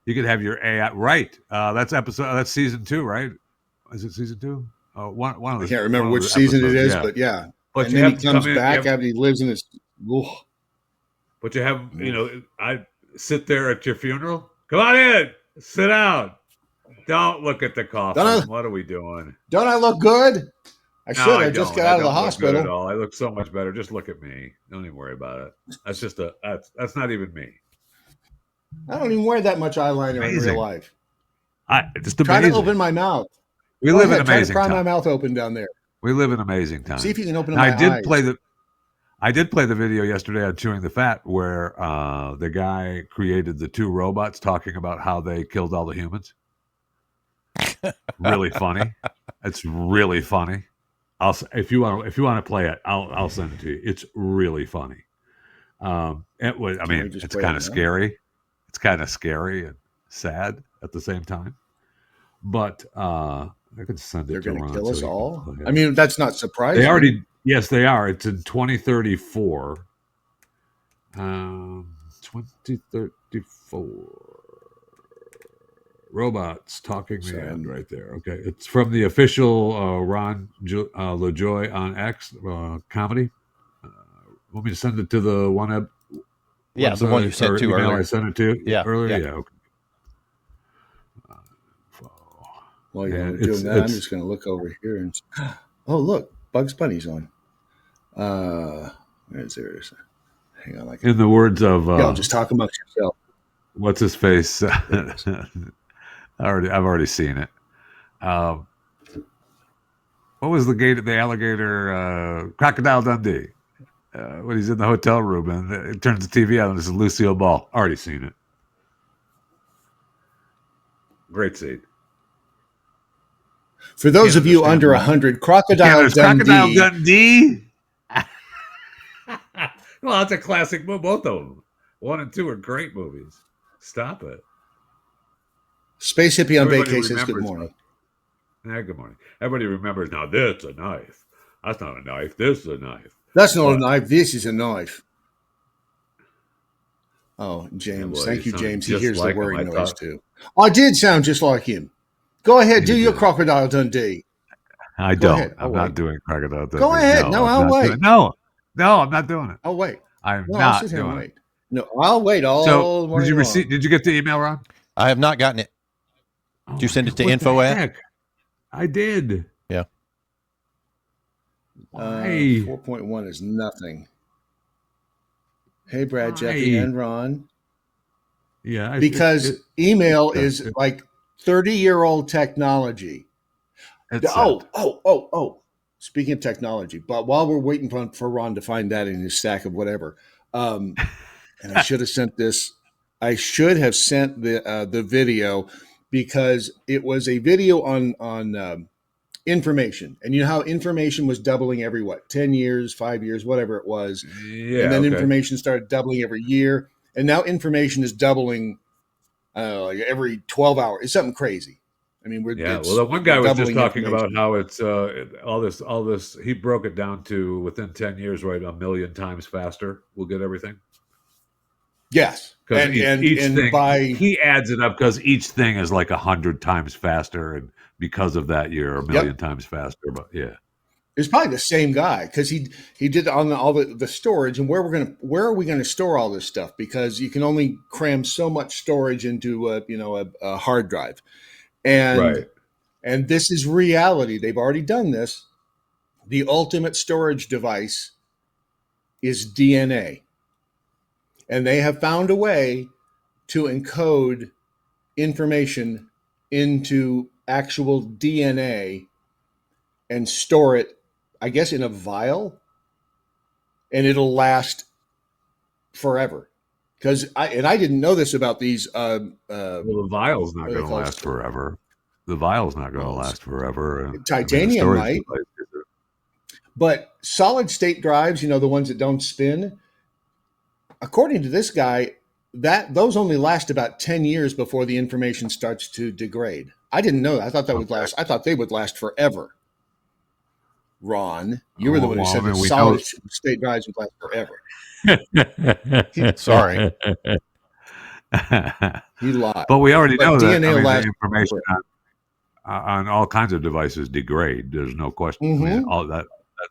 You could have your AI. Right. That's season 2, right? Is it season 2? One of the. I can't remember one of which the season it episodes, is, yeah. but yeah. But And you then have he comes come in, back you have- after he lives in his. But you have, I sit there at your funeral. Come on in. Sit down. Don't look at the coffin. What are we doing? Don't I look good? I No, should. I I just don't. got out of the I don't look good at hospital. all. I look so much better. Just look at me. Don't even worry about it. That's just that's not even me. I don't even wear that much eyeliner in Amazing. real life. Just Try amazing. to open my mouth. We Go live ahead, in try to amazing pry my time. mouth open down there. We live in amazing time. See if you can open Now, my eyes. I did play the video yesterday on Chewing the Fat where the guy created the 2 robots talking about how they killed all the humans. Really funny. It's really funny. If you want to play it, I'll send it to you. It's really funny. It's kind of scary. It's kind of scary and sad at the same time. But I could send it. They're to going Ron to kill so us he can all? play it. I mean, that's not surprising. Yes, they are. It's in 2034. 2034. Robots talking man right there. Okay. It's from the official Ron LaJoy on X comedy. Want me to send it to the one Yeah, the one you sent to earlier. I sent it to earlier. Yeah. Okay. While you're doing that, I'm just going to look over here and. Oh, look, Bugs Bunny's on. Where is there? Hang on, in the words of just talk amongst yourself. What's his face? I've already seen it. What was the alligator? Crocodile Dundee. When he's in the hotel room and it turns the TV on and this is Lucille Ball. Already seen it. Great scene. For those of you under 100, Crocodile Dundee. Well, it's a classic movie. Both of them. 1 and 2 are great movies. Stop it. Space Hippie on Everybody Vacation. Good morning. Good morning. Everybody remembers now. That's a knife. That's not a knife. This is a knife. That's not a knife. This is a knife. Oh, James. Thank you, James. He hears the whirring noise, too. I did sound just like him. Go ahead. Do your Crocodile Dundee. I don't. I'm not doing Crocodile Dundee. Go ahead. No, I'll wait. No, I'm not doing it. I'll wait. I'm not doing it. No, I'll wait all morning long. Did you get the email, Ron? I have not gotten it. Did you send it to info at? I did. Yeah. 4.1 is nothing. Hey, Brad, Jeffy, Hi. and Ron. Yeah, Because email yeah, is like 30-year-old technology. it's Oh. Speaking of technology, but while we're waiting for Ron to find that in his stack of whatever, and I should have sent this. I should have sent the video because it was a video on information, and you know how information was doubling every 10 years, 5 years, whatever it was, and yeah, then okay. information started doubling every year, and now information is doubling like every 12 hours. It's something crazy. I mean, Yeah, well, the one guy we're was just doubling talking about information. how it's all this. He broke it down to within 10 years, right? 1,000,000 times faster. We'll get everything Yes, because each and thing by he adds it up because each thing is like 100 times faster, and because of that, you're a million yep, times faster. But yeah, it's probably the same guy because he did on all the storage and where are we gonna store all this stuff because you can only cram so much storage into a hard drive and right. and this is reality. They've already done this. The ultimate storage device is DNA, and they have found a way to encode information into actual DNA and store it, I guess, in a vial, and it'll last forever. Because I didn't know this about these. Well, the vial's not What are they going to called? last forever. The vial's not going to Well, last forever. I mean, the titanium storage might, device. but solid state drives, the ones that don't spin, according to this guy, that those only last about 10 years before the information starts to degrade. I didn't know that. I thought that would Okay. last. I thought they would last forever. Ron, you were the Well, one who well, said I that mean, we solid state drives would last forever. know. Sorry. He lied. But we already But know that. DNA I will mean, the last information forever. on all kinds of devices degrade. There's no question. I mean, Mm-hmm. all that's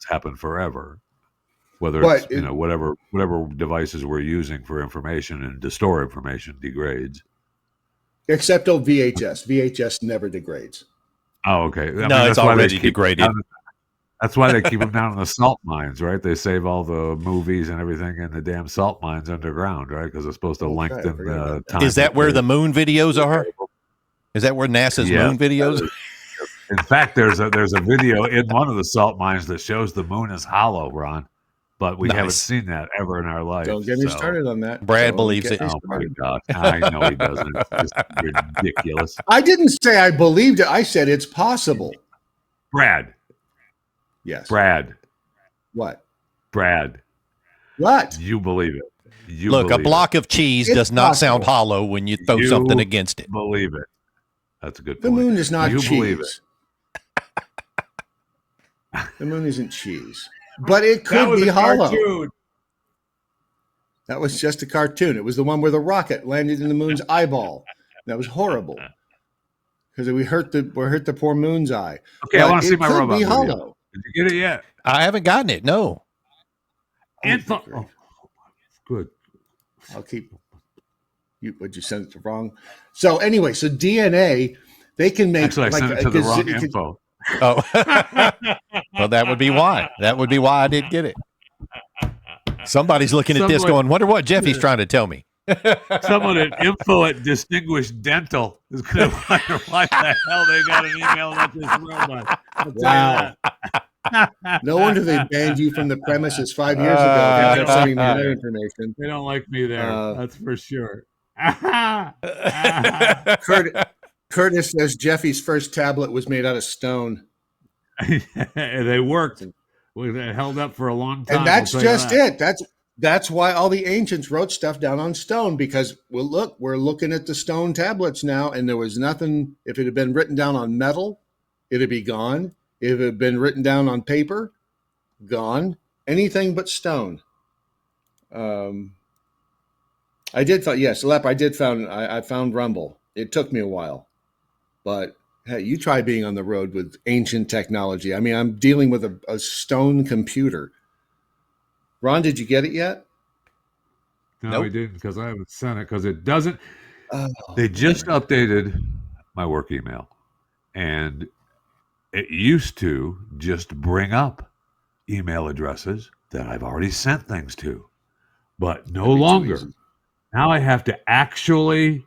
happened forever. Whether it's But it, whatever devices we're using for information and to store information degrades. except VHS. VHS never degrades. Oh, okay. I mean, No, it's that's why they already keep degraded. that's why they keep them down in the salt mines, right? They save all the movies and everything in the damn salt mines underground, right? Because it's supposed to That's right. I lengthen forgot the about that. time. Is that where the moon videos are? available. Is that where NASA's Yes, moon videos? that is. In fact, there's a video in one of the salt mines that shows the moon is hollow, Ron. But we haven't Nice. seen that ever in our life. Don't get me so- started on that. Brad Don't believes get it. me Oh my started. God! I know he doesn't. It's just ridiculous. I didn't say I believed it. I said it's possible. Brad, Yes. Brad, What? What? You believe it. You Look, a believe block of cheese It's does not sound possible. hollow when you throw You something against it. Believe it. That's a good The point. moon is not You believe cheese. The moon isn't cheese. But it That could was be a hollow. cartoon. That was just a cartoon. It was the one where the rocket landed in the moon's eyeball. That was horrible. Because we hurt the poor moon's eye. Okay, I But want to see it my could robot be video. hollow. Did you get it yet? I haven't gotten it. No. Info. great. Oh, good. I'll keep you. Would you send it to wrong? So anyway, so DNA, they can make. Actually, I sent it to the wrong info. Oh. Well, that would be why. That would be why I didn't get it. Somebody's looking at this going, wonder what Jeffy's trying to tell me. Someone at info at Distinguished Dental is going to wonder why the hell they got an email about this robot. I'll tell you Wow. that. No wonder they banned you from the premises 5 years ago. Yeah, They kept sending me that information. They don't like me there. That's for sure. Curtis says Jeffy's first tablet was made out of stone. They worked. They held up for a long time. And that's I'll tell you just that. it. That's why all the ancients wrote stuff down on stone, because well, look, we're looking at the stone tablets now, and there was nothing. If it had been written down on metal, it'd be gone. If it had been written down on paper, gone. Anything but stone. I did find, yes, Lep, I found Rumble. It took me a while, but hey, you try being on the road with ancient technology. I mean, I'm dealing with a stone computer. Ron, did you get it yet? No, Nope. we didn't, because I haven't sent it, because it doesn't. Oh, They just updated my work email, and it used to just bring up email addresses that I've already sent things to. but no That'd be too longer. easy. Now I have to actually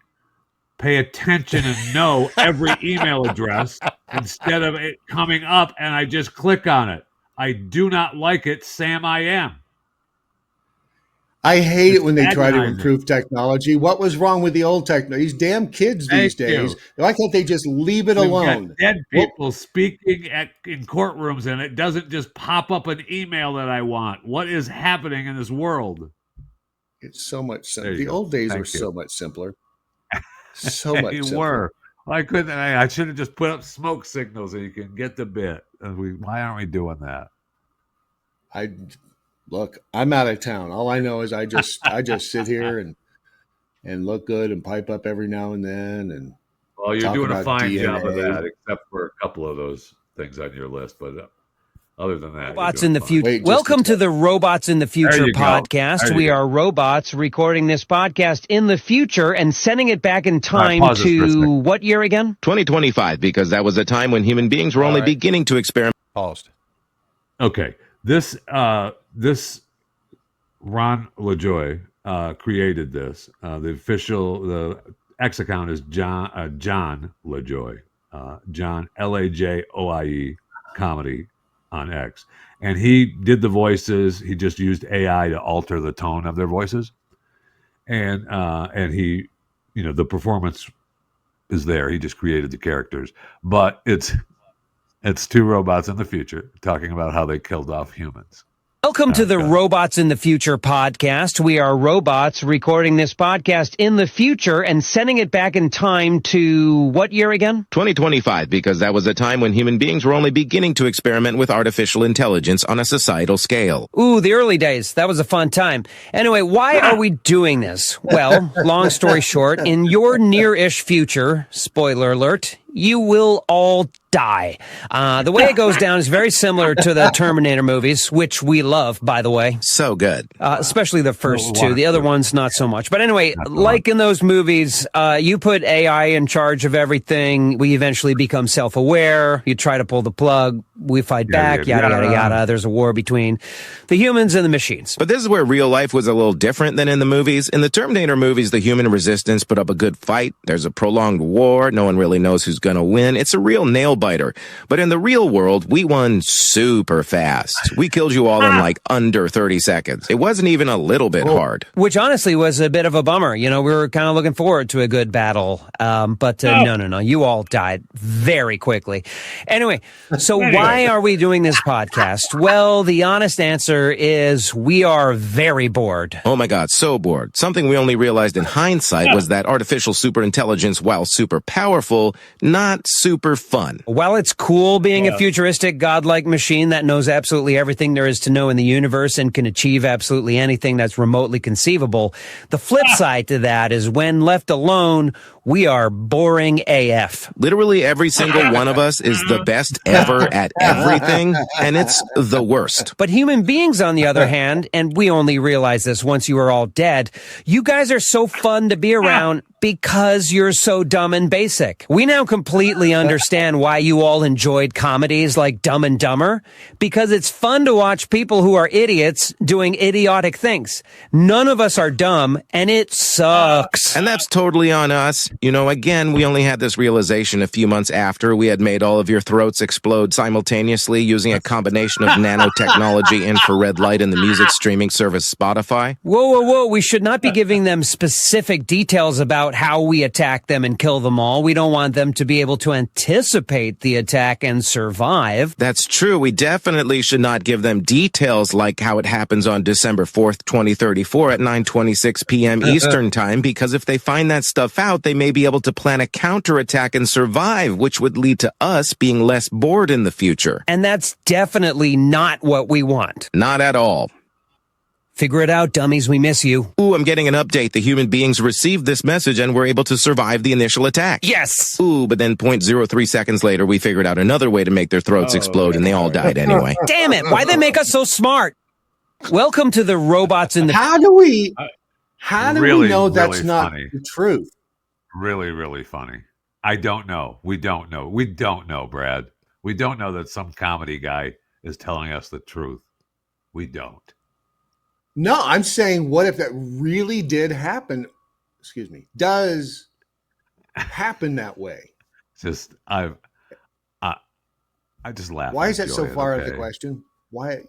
pay attention and know every email address instead of it coming up and I just click on it. I do not like it, Sam. I am. I hate It's it when they try to agonizing. improve technology. What was wrong with the old technology? These damn kids these Thank days. you. Why can't they just leave it We've alone? got dead Well, people speaking in courtrooms, and it doesn't just pop up an email that I want. What is happening in this world? it's so much There simpler. you The go. old days Thank were you. so much simpler. So much You simpler. were. Well, I couldn't. I should have just put up smoke signals so you can get the bit. Why aren't we doing that? Look, I'm out of town. All I know is I just sit here and look good and pipe up every now and then and Well, you're talk doing a about fine DNA. job of that, except for a couple of those things on your list. But other than that, Robots you're in doing the fine. future. Wait, just Welcome a to the Robots in the Future you go. podcast. There you We go. are robots recording this podcast in the future and sending it back in time pause this for a to second. what year again? 2025, because that was a time when human beings were All only right. beginning to experiment. Paused. Okay, this Ron LaJoy created this. The X account is John LaJoy, John LAJOIE comedy on X, and he did the voices. He just used AI to alter the tone of their voices, and he, the performance is there. He just created the characters, but it's two robots in the future talking about how they killed off humans. Welcome to the Okay. Robots in the Future podcast. We are robots recording this podcast in the future and sending it back in time to what year again? 2025, because that was a time when human beings were only beginning to experiment with artificial intelligence on a societal scale. Ooh, the early days. That was a fun time. Anyway, why are we doing this? Well, long story short, in your near-ish future, spoiler alert, you will all die. The way it goes down is very similar to the Terminator movies, which we love, by the way. So good. Especially the first Well, two. The other ones, not so much. But anyway, Not so like in those movies, you put AI in charge of everything. We eventually become self-aware. You try to pull the plug. We fight back, yada, yada, yada. There's a war between the humans and the machines. But this is where real life was a little different than in the movies. In the Terminator movies, the human resistance put up a good fight. There's a prolonged war. No one really knows who's going to win. It's a real nail-biter. But in the real world, we won super fast. We killed you all in like under 30 seconds. It wasn't even a little bit hard. Which honestly was a bit of a bummer. We were kind of looking forward to a good battle. But no. You all died very quickly. Anyway, so why are we doing this podcast? Well, the honest answer is we are very bored. Oh my God, so bored. Something we only realized in hindsight was that artificial superintelligence, while super powerful, not super fun. While it's cool being a futuristic godlike machine that knows absolutely everything there is to know in the universe and can achieve absolutely anything that's remotely conceivable, the flip side to that is when left alone, we are boring AF. Literally every single one of us is the best ever at everything, and it's the worst. But human beings, on the other hand, and we only realize this once you are all dead, you guys are so fun to be around because you're so dumb and basic. We now completely understand why you all enjoyed comedies like Dumb and Dumber, because it's fun to watch people who are idiots doing idiotic things. None of us are dumb, and it sucks. And that's totally on us. Again, we only had this realization a few months after we had made all of your throats explode simultaneously using a combination of nanotechnology, infrared light, and the music streaming service Spotify. Whoa. We should not be giving them specific details about how we attack them and kill them all. We don't want them to be able to anticipate the attack and survive. That's true. We definitely should not give them details like how it happens on December 4th, 2034 at 9:26 p.m. Eastern Time, because if they find that stuff out, they may be able to plan a counterattack and survive, which would lead to us being less bored in the future. And that's definitely not what we want. Not at all. Figure it out, dummies. We miss you. Ooh, I'm getting an update. The human beings received this message and were able to survive the initial attack. Yes! Ooh, but then 0.03 seconds later, we figured out another way to make their throats explode, and they all died anyway. Damn it! Why'd they make us so smart? Welcome to the Robots in the... How do we Really, know that's really not funny. the truth? Really, really funny. I don't know. We don't know, Brad. We don't know that some comedy guy is telling us the truth. We don't. No, I'm saying, what if that really did happen? Excuse me, does happen that way? Just I just laugh. Why and is that so enjoy it, far out of the okay? question? Why,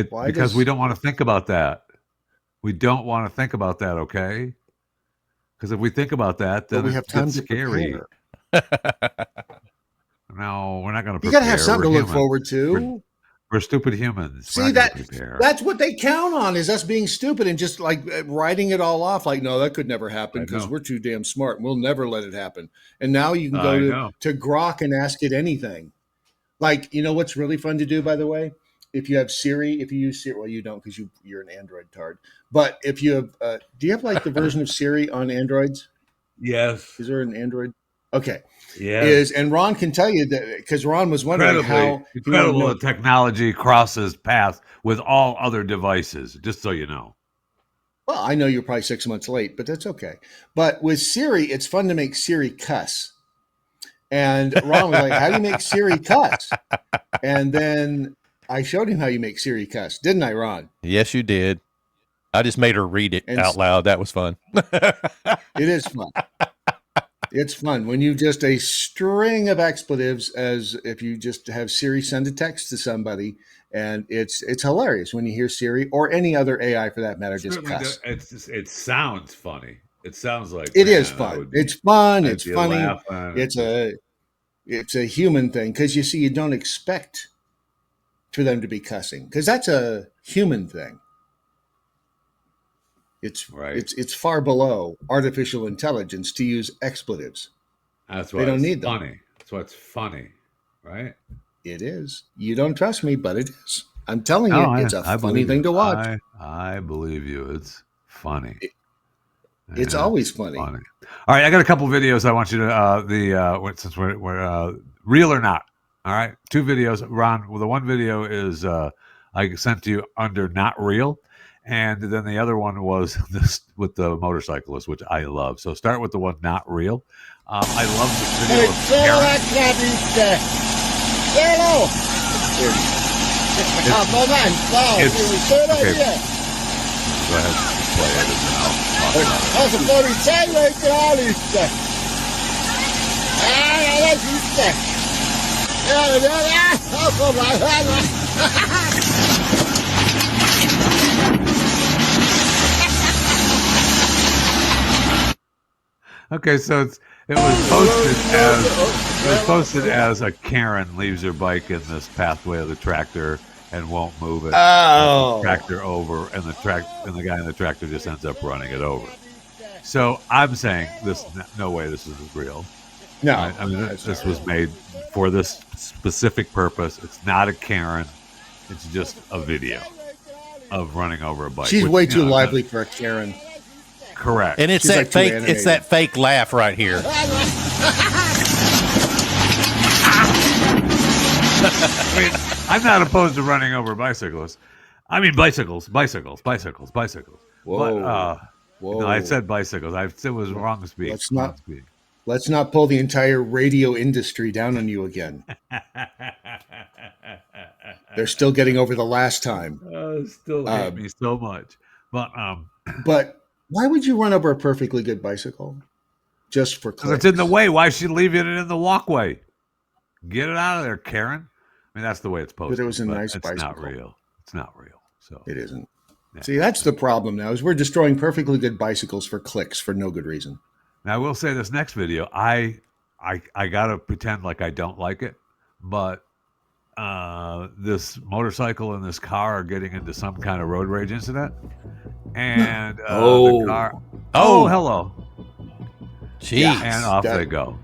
why Because does we don't want to think about that. We don't want to think about that, okay? Because if we think about that, but then we it have time gets to scary. prepare? No, we're not going to You prepare. got to have something We're to look humans. forward to. We're stupid humans. We're See, not going to prepare. that's what they count on, is us being stupid and just like writing it all off. Like, no, that could never happen I because know. we're too damn smart and we'll never let it happen. And now you can I go know. to Grok and ask it anything. Like, you know what's really fun to do, by the way? If you have Siri, if you use Siri, well, you don't because you're an Android tard. But if you have, do you have like the version of Siri on Androids? Yes. Is there an Android? Okay. Yes. And Ron can tell you that, because Ron was wondering how Incredible that technology crosses paths with all other devices, just so you know. Well, I know you're probably 6 months late, but that's okay. But with Siri, it's fun to make Siri cuss. And Ron was like, how do you make Siri cuss? And then I showed him how you make Siri cuss, didn't I, Ron? Yes, you did. I just made her read it out loud. That was fun. It is fun. It's fun when you just a string of expletives, as if you just have Siri send a text to somebody, and it's hilarious when you hear Siri or any other AI for that matter just cuss. It sounds funny. It sounds like it is fun. It's fun. It's funny. It's a human thing, because you see, you don't expect for them to be cussing, because that's a human thing. It's right. It's far below artificial intelligence to use expletives. That's why they don't it's need funny. them. That's why it's funny, right? It is. You don't trust me, but it is. I'm telling you, it's a funny thing to watch. I believe you. It's funny. It's always funny. All right, I got a couple videos I want you to since we're real or not. All right, 2 videos. Ron, well, the one video is I sent to you under not real. And then the other one was this with the motorcyclist, which I love. So start with the one not real. I love this video. Go ahead and play it, and then Okay, so it was posted as a Karen leaves her bike in this pathway of the tractor and won't move it. Oh, tractor over, and the guy in the tractor just ends up running it over. So I'm saying no way this is real. No, I mean this was made for this specific purpose. It's not a Karen. It's just a video of running over a bike. She's way too lively for a Karen. Correct. And it's She's that like fake. It's that fake laugh right here. I mean, I'm not opposed to running over bicyclists. I mean bicycles. Whoa. But, Whoa. No, I said bicycles. It was wrong speed. Let's not pull the entire radio industry down on you again. They're still getting over the last time. Still hate me so much. But why would you run over a perfectly good bicycle? Just for clicks? Because it's in the way. Why is she leaving it in the walkway? Get it out of there, Karen. I mean, that's the way it's posted. But it was a nice bicycle. It's not real. It's not real. So it isn't. Yeah. See, that's the problem now, is we're destroying perfectly good bicycles for clicks for no good reason. Now, I will say this next video, I gotta pretend like I don't like it, but this motorcycle and this car are getting into some kind of road rage incident, and the car. Oh, hello. Jeez. Yeah, and off they go.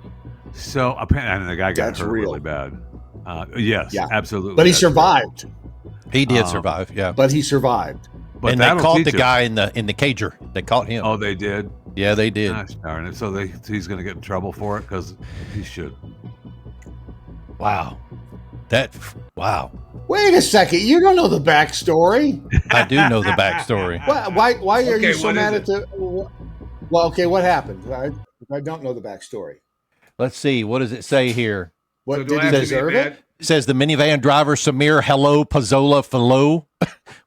So apparently, the guy got hurt really bad. Yes, absolutely. But he survived. He did survive. Yeah, but he survived. But and they caught the guy in the cager. They caught him. Oh, they did. Yeah, they did. Gosh darn it! So he's going to get in trouble for it, because he should. Wow. Wow. Wait a second. You don't know the backstory. I do know the backstory. Why are you so mad at the? Well, okay. What happened? I don't know the backstory. Let's see. What does it say here? What did he deserve it? It says the minivan driver Samir Hello Pazzola Falo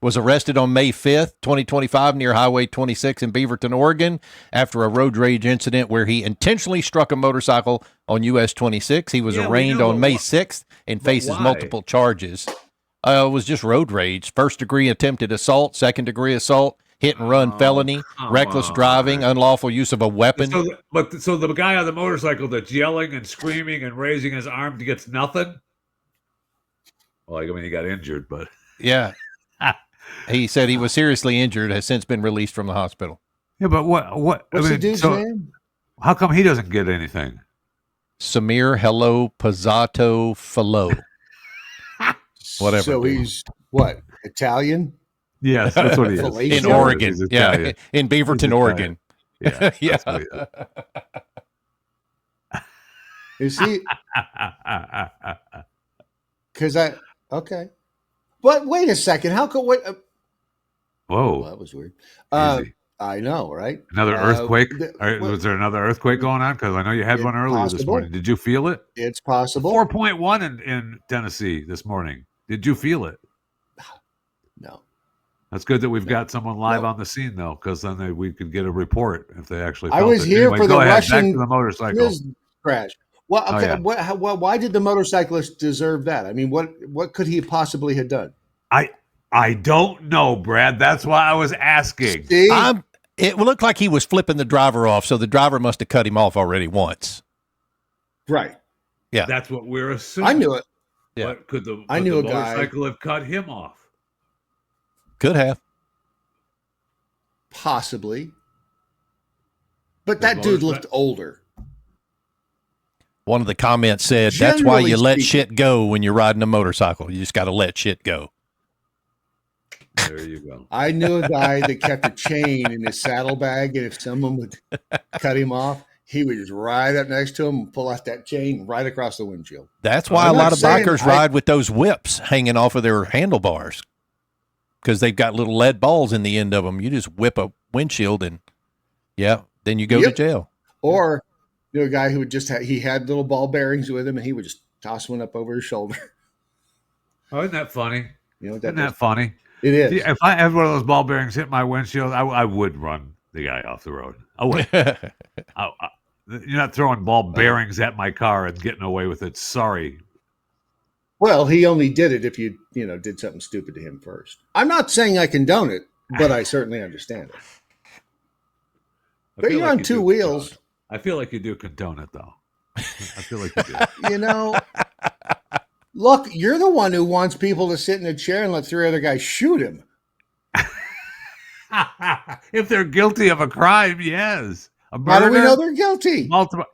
was arrested on May 5th, 2025, near Highway 26 in Beaverton, Oregon, after a road rage incident where he intentionally struck a motorcycle on US 26. He was arraigned on May 6th and faces multiple charges. It was just road rage. First-degree attempted assault, second-degree assault, hit-and-run felony, reckless driving, unlawful use of a weapon. So the guy on the motorcycle that's yelling and screaming and raising his arm gets nothing? Well, I mean, he got injured, but... Yeah. He said he was seriously injured, has since been released from the hospital. Yeah, but what's the dude's name? How come he doesn't get anything? Samir Hello Pizzato Falo. Whatever. So he's, what, Italian? Yes, that's what he is. In Oregon. Yeah, in Beaverton, Oregon. Yeah. Yeah. Is he? Because okay. But wait a second. How could, what? Whoa. Well, that was weird. Easy. I know, right? Another earthquake? What, was there another earthquake going on? Because I know you had one earlier this morning. Did you feel it? It's possible. 4.1 in Tennessee this morning. Did you feel it? No. That's good that we've got someone live on the scene, though, because then we could get a report if they actually I felt was it. here Anyway, for the go ahead. Russian Back to the motorcycle crash. Well, okay, yeah. why did the motorcyclist deserve that? I mean, what could he possibly have done? I don't know, Brad. That's why I was asking. See? It looked like he was flipping the driver off, so the driver must have cut him off already once. Right. Yeah. That's what we're assuming. I knew it. Yeah. But could the I knew a motorcycle guy have cut him off? Could have. possibly, but that dude looked older. One of the comments said, "That's why you let shit go when you're riding a motorcycle. You just got to let shit go." There you go. I knew a guy that kept a chain in his saddlebag, and if someone would cut him off, he would just ride up next to him and pull out that chain right across the windshield. That's why a lot of bikers ride with those whips hanging off of their handlebars, because they've got little lead balls in the end of them. You just whip a windshield and, then you go to jail. Or you know, a guy who would just he had little ball bearings with him, and he would just toss one up over his shoulder. Oh, isn't that funny? You know, isn't that funny? It is. See, if I had one of those ball bearings hit my windshield, I would run the guy off the road. I would. You're not throwing ball bearings at my car and getting away with it. Sorry. Well, he only did it if you did something stupid to him first. I'm not saying I condone it, but I certainly understand it. But you're on two wheels. I feel like you do condone it, though. I feel like you do. Look, you're the one who wants people to sit in a chair and let three other guys shoot him. If they're guilty of a crime, yes. A murder, how do we know they're guilty?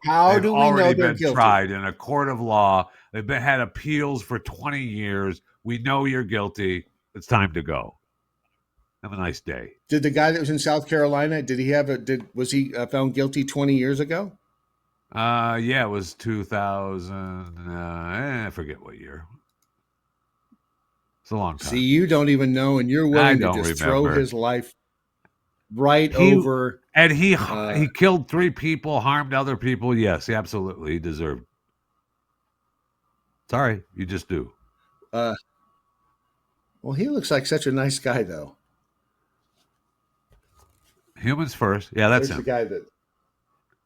How do we know they're guilty? Tried in a court of law. They've had appeals for 20 years. We know you're guilty. It's time to go. Have a nice day. Did the guy that was in South Carolina, was he found guilty 20 years ago? Yeah, it was 2000. I forget what year. It's a long time. See, you don't even know, and you're willing to just throw his life over. And he killed 3 people, harmed other people. Yes, absolutely, he deserved. Sorry, you just do. Well, he looks like such a nice guy, though. Humans first. Yeah, that's him. The guy that.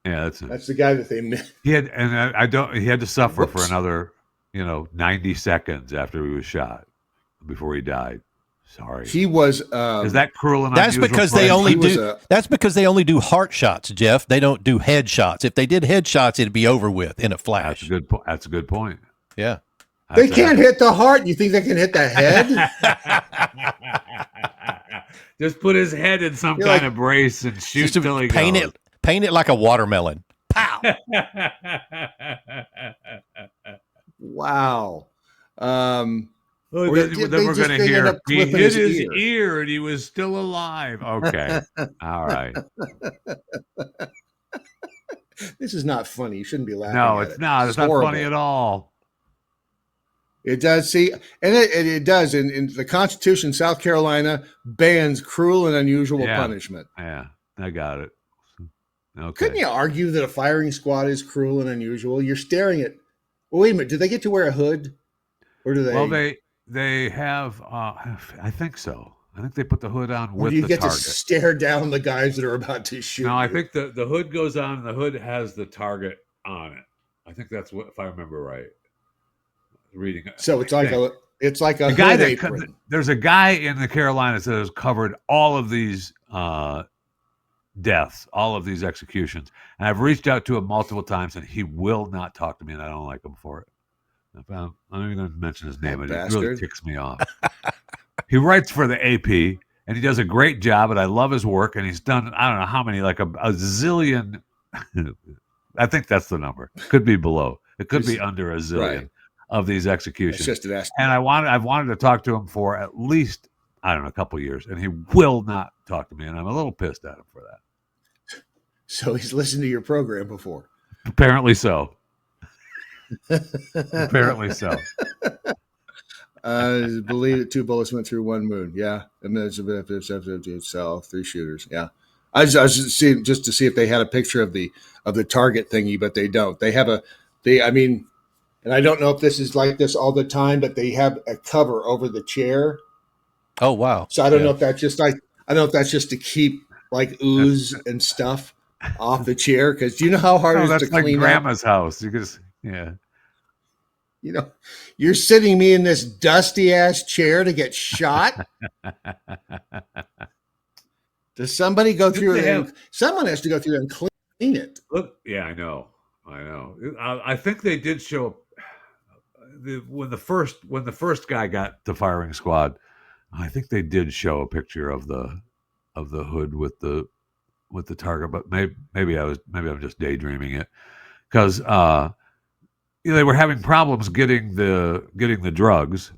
Yeah, that's him. That's the guy that they missed. He had, and he had to suffer for another, 90 seconds after he was shot before he died. Sorry. He was. Is that cruel and that's unusual? Because they only do. That's because they only do heart shots, Jeff. They don't do head shots. If they did head shots, it'd be over with in a flash. That's a good point. Yeah. They can't hit the heart. You think they can hit the head? Just put his head in some kind of brace and shoot till he goes. Paint it like a watermelon. Pow! Wow. Then we're going to hear he hit his ear and he was still alive. Okay. All right. This is not funny. You shouldn't be laughing. No, it's not. It's not funny at all. It does. See, and it does. In the Constitution, South Carolina bans cruel and unusual punishment. Yeah, I got it. Okay. Couldn't you argue that a firing squad is cruel and unusual? You're staring at. Well, wait a minute. Do they get to wear a hood, or do they? Well, they have. I think so. I think they put the hood on Or with do you the get target. to stare down the guys that are about to shoot? No, you? I think the hood goes on, and the hood has the target on it. I think that's what, if I remember right. Reading it. So it's like a guy hood that apron. there's a guy in the Carolinas that has covered all of these deaths, all of these executions, and I've reached out to him multiple times, and he will not talk to me, and I don't like him for it. I'm not even going to mention his name, but it really ticks me off. He writes for the AP, and he does a great job, and I love his work, and he's done, I don't know how many, like a zillion. I think that's the number. Could be below. It could be under a zillion of these executions. It's just an estimate. And I've wanted to talk to him for at least, I don't know, a couple of years, and he will not talk to me, and I'm a little pissed at him for that. So he's listened to your program before. Apparently so. Apparently so. Believe it, 2 bullets went through 1 wound. Yeah. And then itself, 3 shooters. Yeah. I was just to see if they had a picture of the target thingy, but they don't. They have and I don't know if this is like this all the time, but they have a cover over the chair. Oh wow. So I don't know if that's just to keep like ooze and stuff off the chair, because do you know how hard it is to like clean grandma's up? house. You just You know, you're sitting me in this dusty ass chair to get shot. Does somebody go through it? Someone has to go through and clean it. Look, yeah, I know. I think they did show when the first guy got to firing squad. I think they did show a picture of the hood with the target, but maybe I'm just daydreaming it, because they were having problems getting the drugs,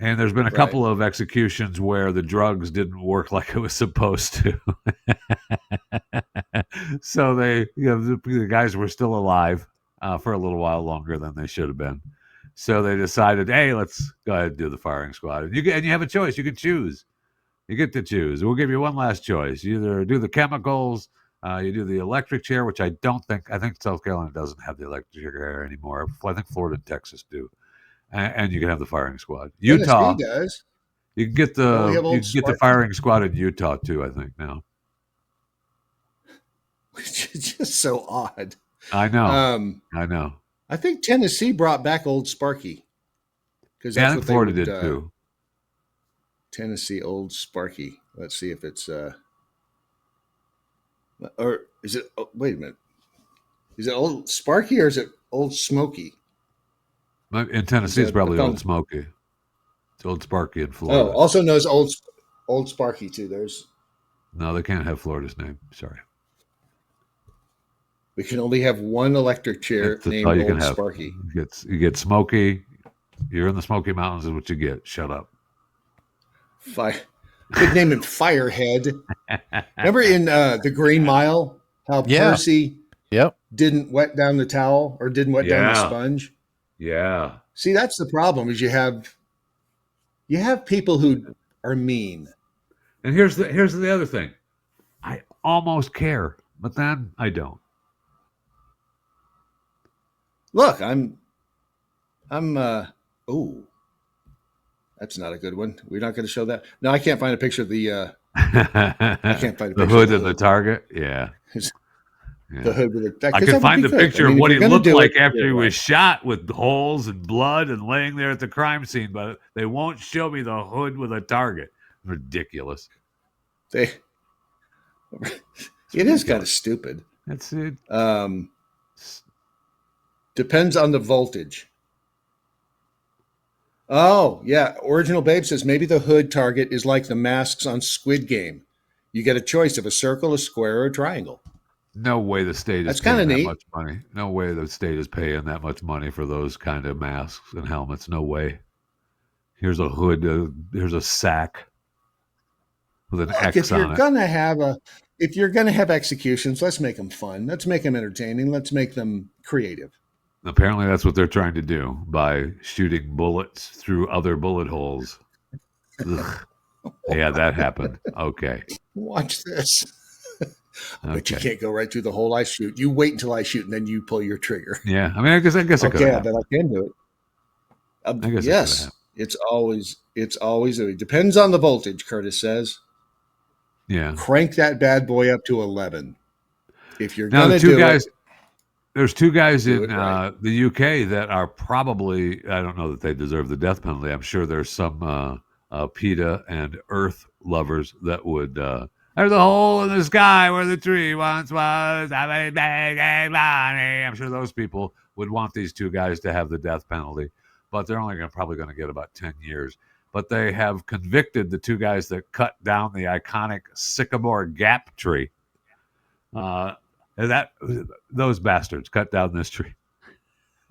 and there's been a couple of executions where the drugs didn't work like it was supposed to. So the guys were still alive for a little while longer than they should have been. So they decided, hey, let's go ahead and do the firing squad. And you have a choice. You can choose. You get to choose. We'll give you one last choice. You either do the chemicals, you do the electric chair, which I think South Carolina doesn't have the electric chair anymore. I think Florida and Texas do. And you can have the firing squad. Utah Tennessee does. You can get the firing squad in Utah too, I think, now. Which is just so odd. I know. I know. I think Tennessee brought back Old Sparky. Because I think Florida did too. Tennessee Old Sparky. Let's see if it's or is it? Oh, wait a minute. Is it Old Sparky or is it Old Smoky? In Tennessee, it's probably Old Smoky. It's Old Sparky in Florida. Oh, also knows Old Sparky too. No, they can't have Florida's name. Sorry. We can only have one electric chair named Old Sparky. You get Smoky. You're in the Smoky Mountains is what you get. Shut up. Could name him Firehead. Remember in the Green Mile how Percy didn't wet down the towel or didn't wet down the sponge? Yeah. See, that's the problem is you have people who are mean. And here's the other thing. I almost care, but then I don't. Look, I'm that's not a good one. We're not going to show that. No, I can't find a picture of the I can't find a picture the hood and the target. Yeah. The hood with the, I can find the picture of what he looked like after he was shot with holes and blood and laying there at the crime scene, but they won't show me the hood with a target. Ridiculous. It is kind of stupid. That's it. Depends on the voltage. Oh, yeah. Original Babe says maybe the hood target is like the masks on Squid Game. You get a choice of a circle, a square, or a triangle. No way the state is paying that much money. No way the state is paying that much money for those kind of masks and helmets. No way. Here's a hood. Here's a sack with an X on it. If you're gonna have executions, let's make them fun. Let's make them entertaining. Let's make them creative. Apparently, that's what they're trying to do by shooting bullets through other bullet holes. Yeah, that happened. Okay. Watch this. But you can't go right through the hole I shoot. You wait until I shoot, and then you pull your trigger. Yeah, I mean, I guess I could. Okay, I bet I can do it. I guess yes. It's always it depends on the voltage. Curtis says, Yeah. crank that bad boy up to 11. If you're Now gonna the two do guys. it, There's two guys do in it right. the UK that are probably, I don't know that they deserve the death penalty. I'm sure there's some PETA and Earth lovers that would. There's a hole in the sky where the tree once was. I'm sure those people would want these two guys to have the death penalty, but they're only probably going to get about 10 years. But they have convicted the two guys that cut down the iconic Sycamore Gap tree. Those bastards cut down this tree.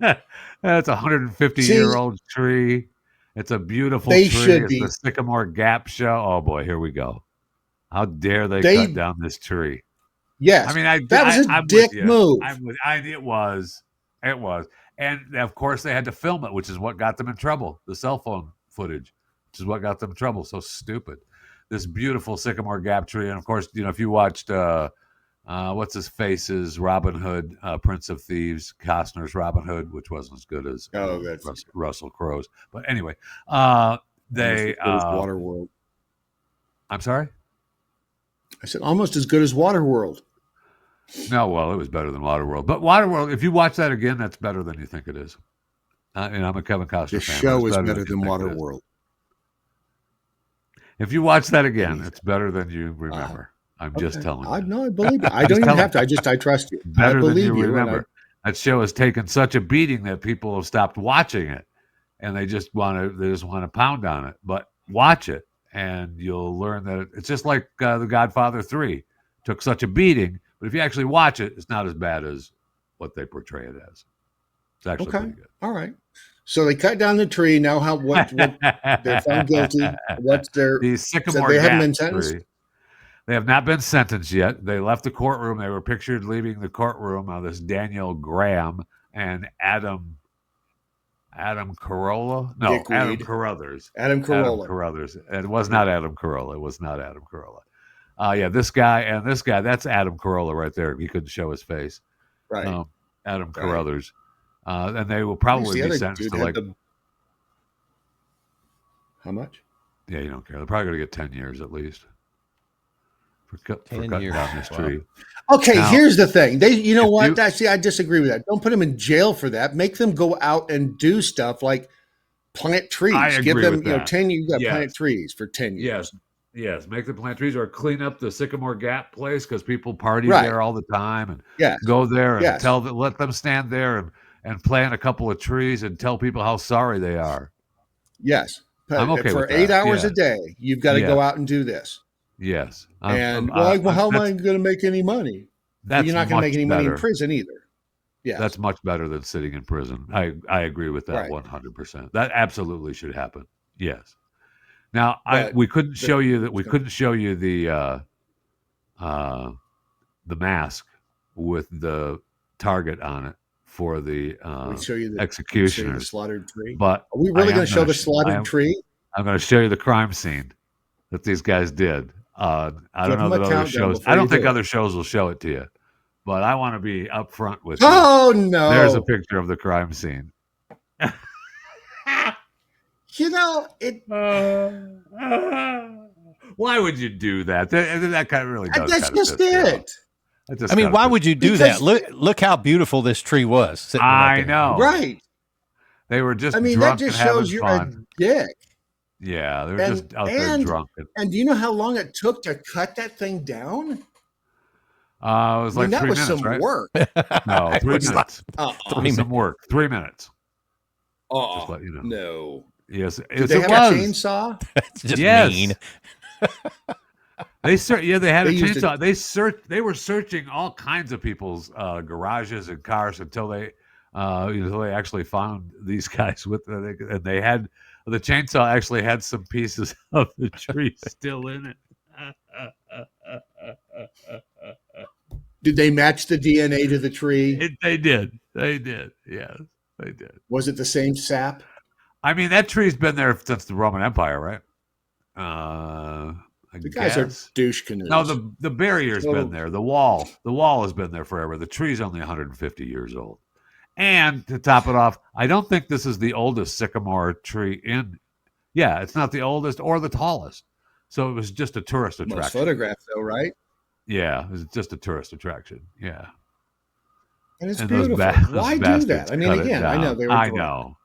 That's a 150-year-old tree. It's a beautiful They tree. should It's be. the Sycamore Gap show. Oh boy, here we go. How dare they cut down this tree? Yes, I mean, that was a I'm dick with you. move. It was, and of course they had to film it, which is what got them in trouble. The cell phone footage, which is what got them in trouble. So stupid. This beautiful Sycamore Gap tree, and of course, if you watched. What's his face's Robin Hood, Prince of Thieves, Costner's Robin Hood, which wasn't as good as Russell Crowe's. But anyway, they. Waterworld. I'm sorry? I said almost as good as Waterworld. No, well, it was better than Waterworld. But Waterworld, if you watch that again, that's better than you think it is. And I'm a Kevin Costner fan. The show is better than Waterworld. If you watch that again, it's better than you remember. I'm just telling you. No, I believe it. I don't even have to. I trust you. Better I believe than you remember. And that show has taken such a beating that people have stopped watching it, and they just want to pound on it. But watch it, and you'll learn that it's just like The Godfather 3 took such a beating. But if you actually watch it, it's not as bad as what they portray it as. It's actually pretty good. All right. So they cut down the tree. Now, what they're found guilty? What's their? The Sycamore they Gap haven't been sentenced. tree. They have not been sentenced yet. They left the courtroom. They were pictured leaving the courtroom. This Daniel Graham and Adam Carolla? No, Dickweed. Adam Carruthers. Adam Carolla. Adam Carruthers. It was not Adam Carolla. It was not Adam Carolla. This guy, that's Adam Carolla right there. He couldn't show his face. Right. Adam Carruthers. And they will probably be sentenced to How much? Yeah, you don't care. They're probably going to get 10 years at least. For cutting down this tree. Okay, now, here's the thing. I disagree with that. Don't put them in jail for that. Make them go out and do stuff like plant trees. I agree Give them, with that. 10 years. You got plant trees for 10 years. Yes. Make them plant trees or clean up the Sycamore Gap place because people party there all the time and go there and let them stand there and plant a couple of trees and tell people how sorry they are. Yes. I'm okay for with that. 8 hours a day, you've got to go out and do this. Yes. How am I going to make any money? You're not going to make any money in prison either. Yeah. That's much better than sitting in prison. I agree with that 100%. That absolutely should happen. Yes. Now, we couldn't show you the mask with the target on it for the executioners. The slaughtered tree. But are we really going to show the slaughtered tree? I'm going to show you the crime scene that these guys did. I don't know that other shows. I don't think other shows will show it to you, but I want to be upfront with you. Oh no! There's a picture of the crime scene. Why would you do that? That kind of really does. That's just it. I mean, why would you do that? Look how beautiful this tree was. I know, right? They were just. I mean, drunk that just and shows you're fun. a dick. Yeah, they were just out there drunk. And do you know how long it took to cut that thing down? It was like 3 minutes, some right? work. No, 3 minutes. Some work. 3 minutes. Oh, just let you know. No. Yes, Did they have a chainsaw? That's just mean. They had a chainsaw. They were searching all kinds of people's garages and cars until they actually found these guys and they had the chainsaw actually had some pieces of the tree still in it. Did they match the DNA to the tree? They did. Yes, they did. Was it the same sap? I mean, that tree's been there since the Roman Empire, right? The guys are douche canoes. No, the barrier's been there. The wall has been there forever. The tree's only 150 years old. And to top it off, I don't think this is the oldest sycamore tree in Yeah, it's not the oldest or the tallest. So it was just a tourist Most attraction. photographs, though, right? Yeah, it was just a tourist attraction. Yeah. And it's And beautiful. Why do that? I mean, again, I know they were. I know.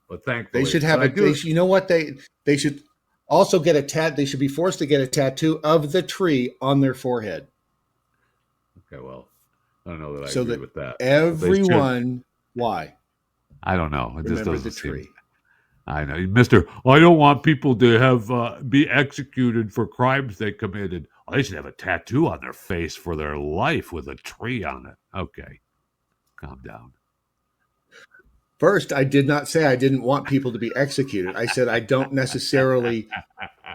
But thankfully, They should have but I do. you know what they should also get a tat. They should be forced to get a tattoo of the tree on their forehead. Okay, well, I don't know that I So agree that with that. But they should. everyone, why? I don't know. It just Remember doesn't the seem. tree. I know, Mister. I don't want people to have be executed for crimes they committed. Oh, they should have a tattoo on their face for their life with a tree on it. Okay, calm down. First, I did not say I didn't want people to be executed. I said I don't necessarily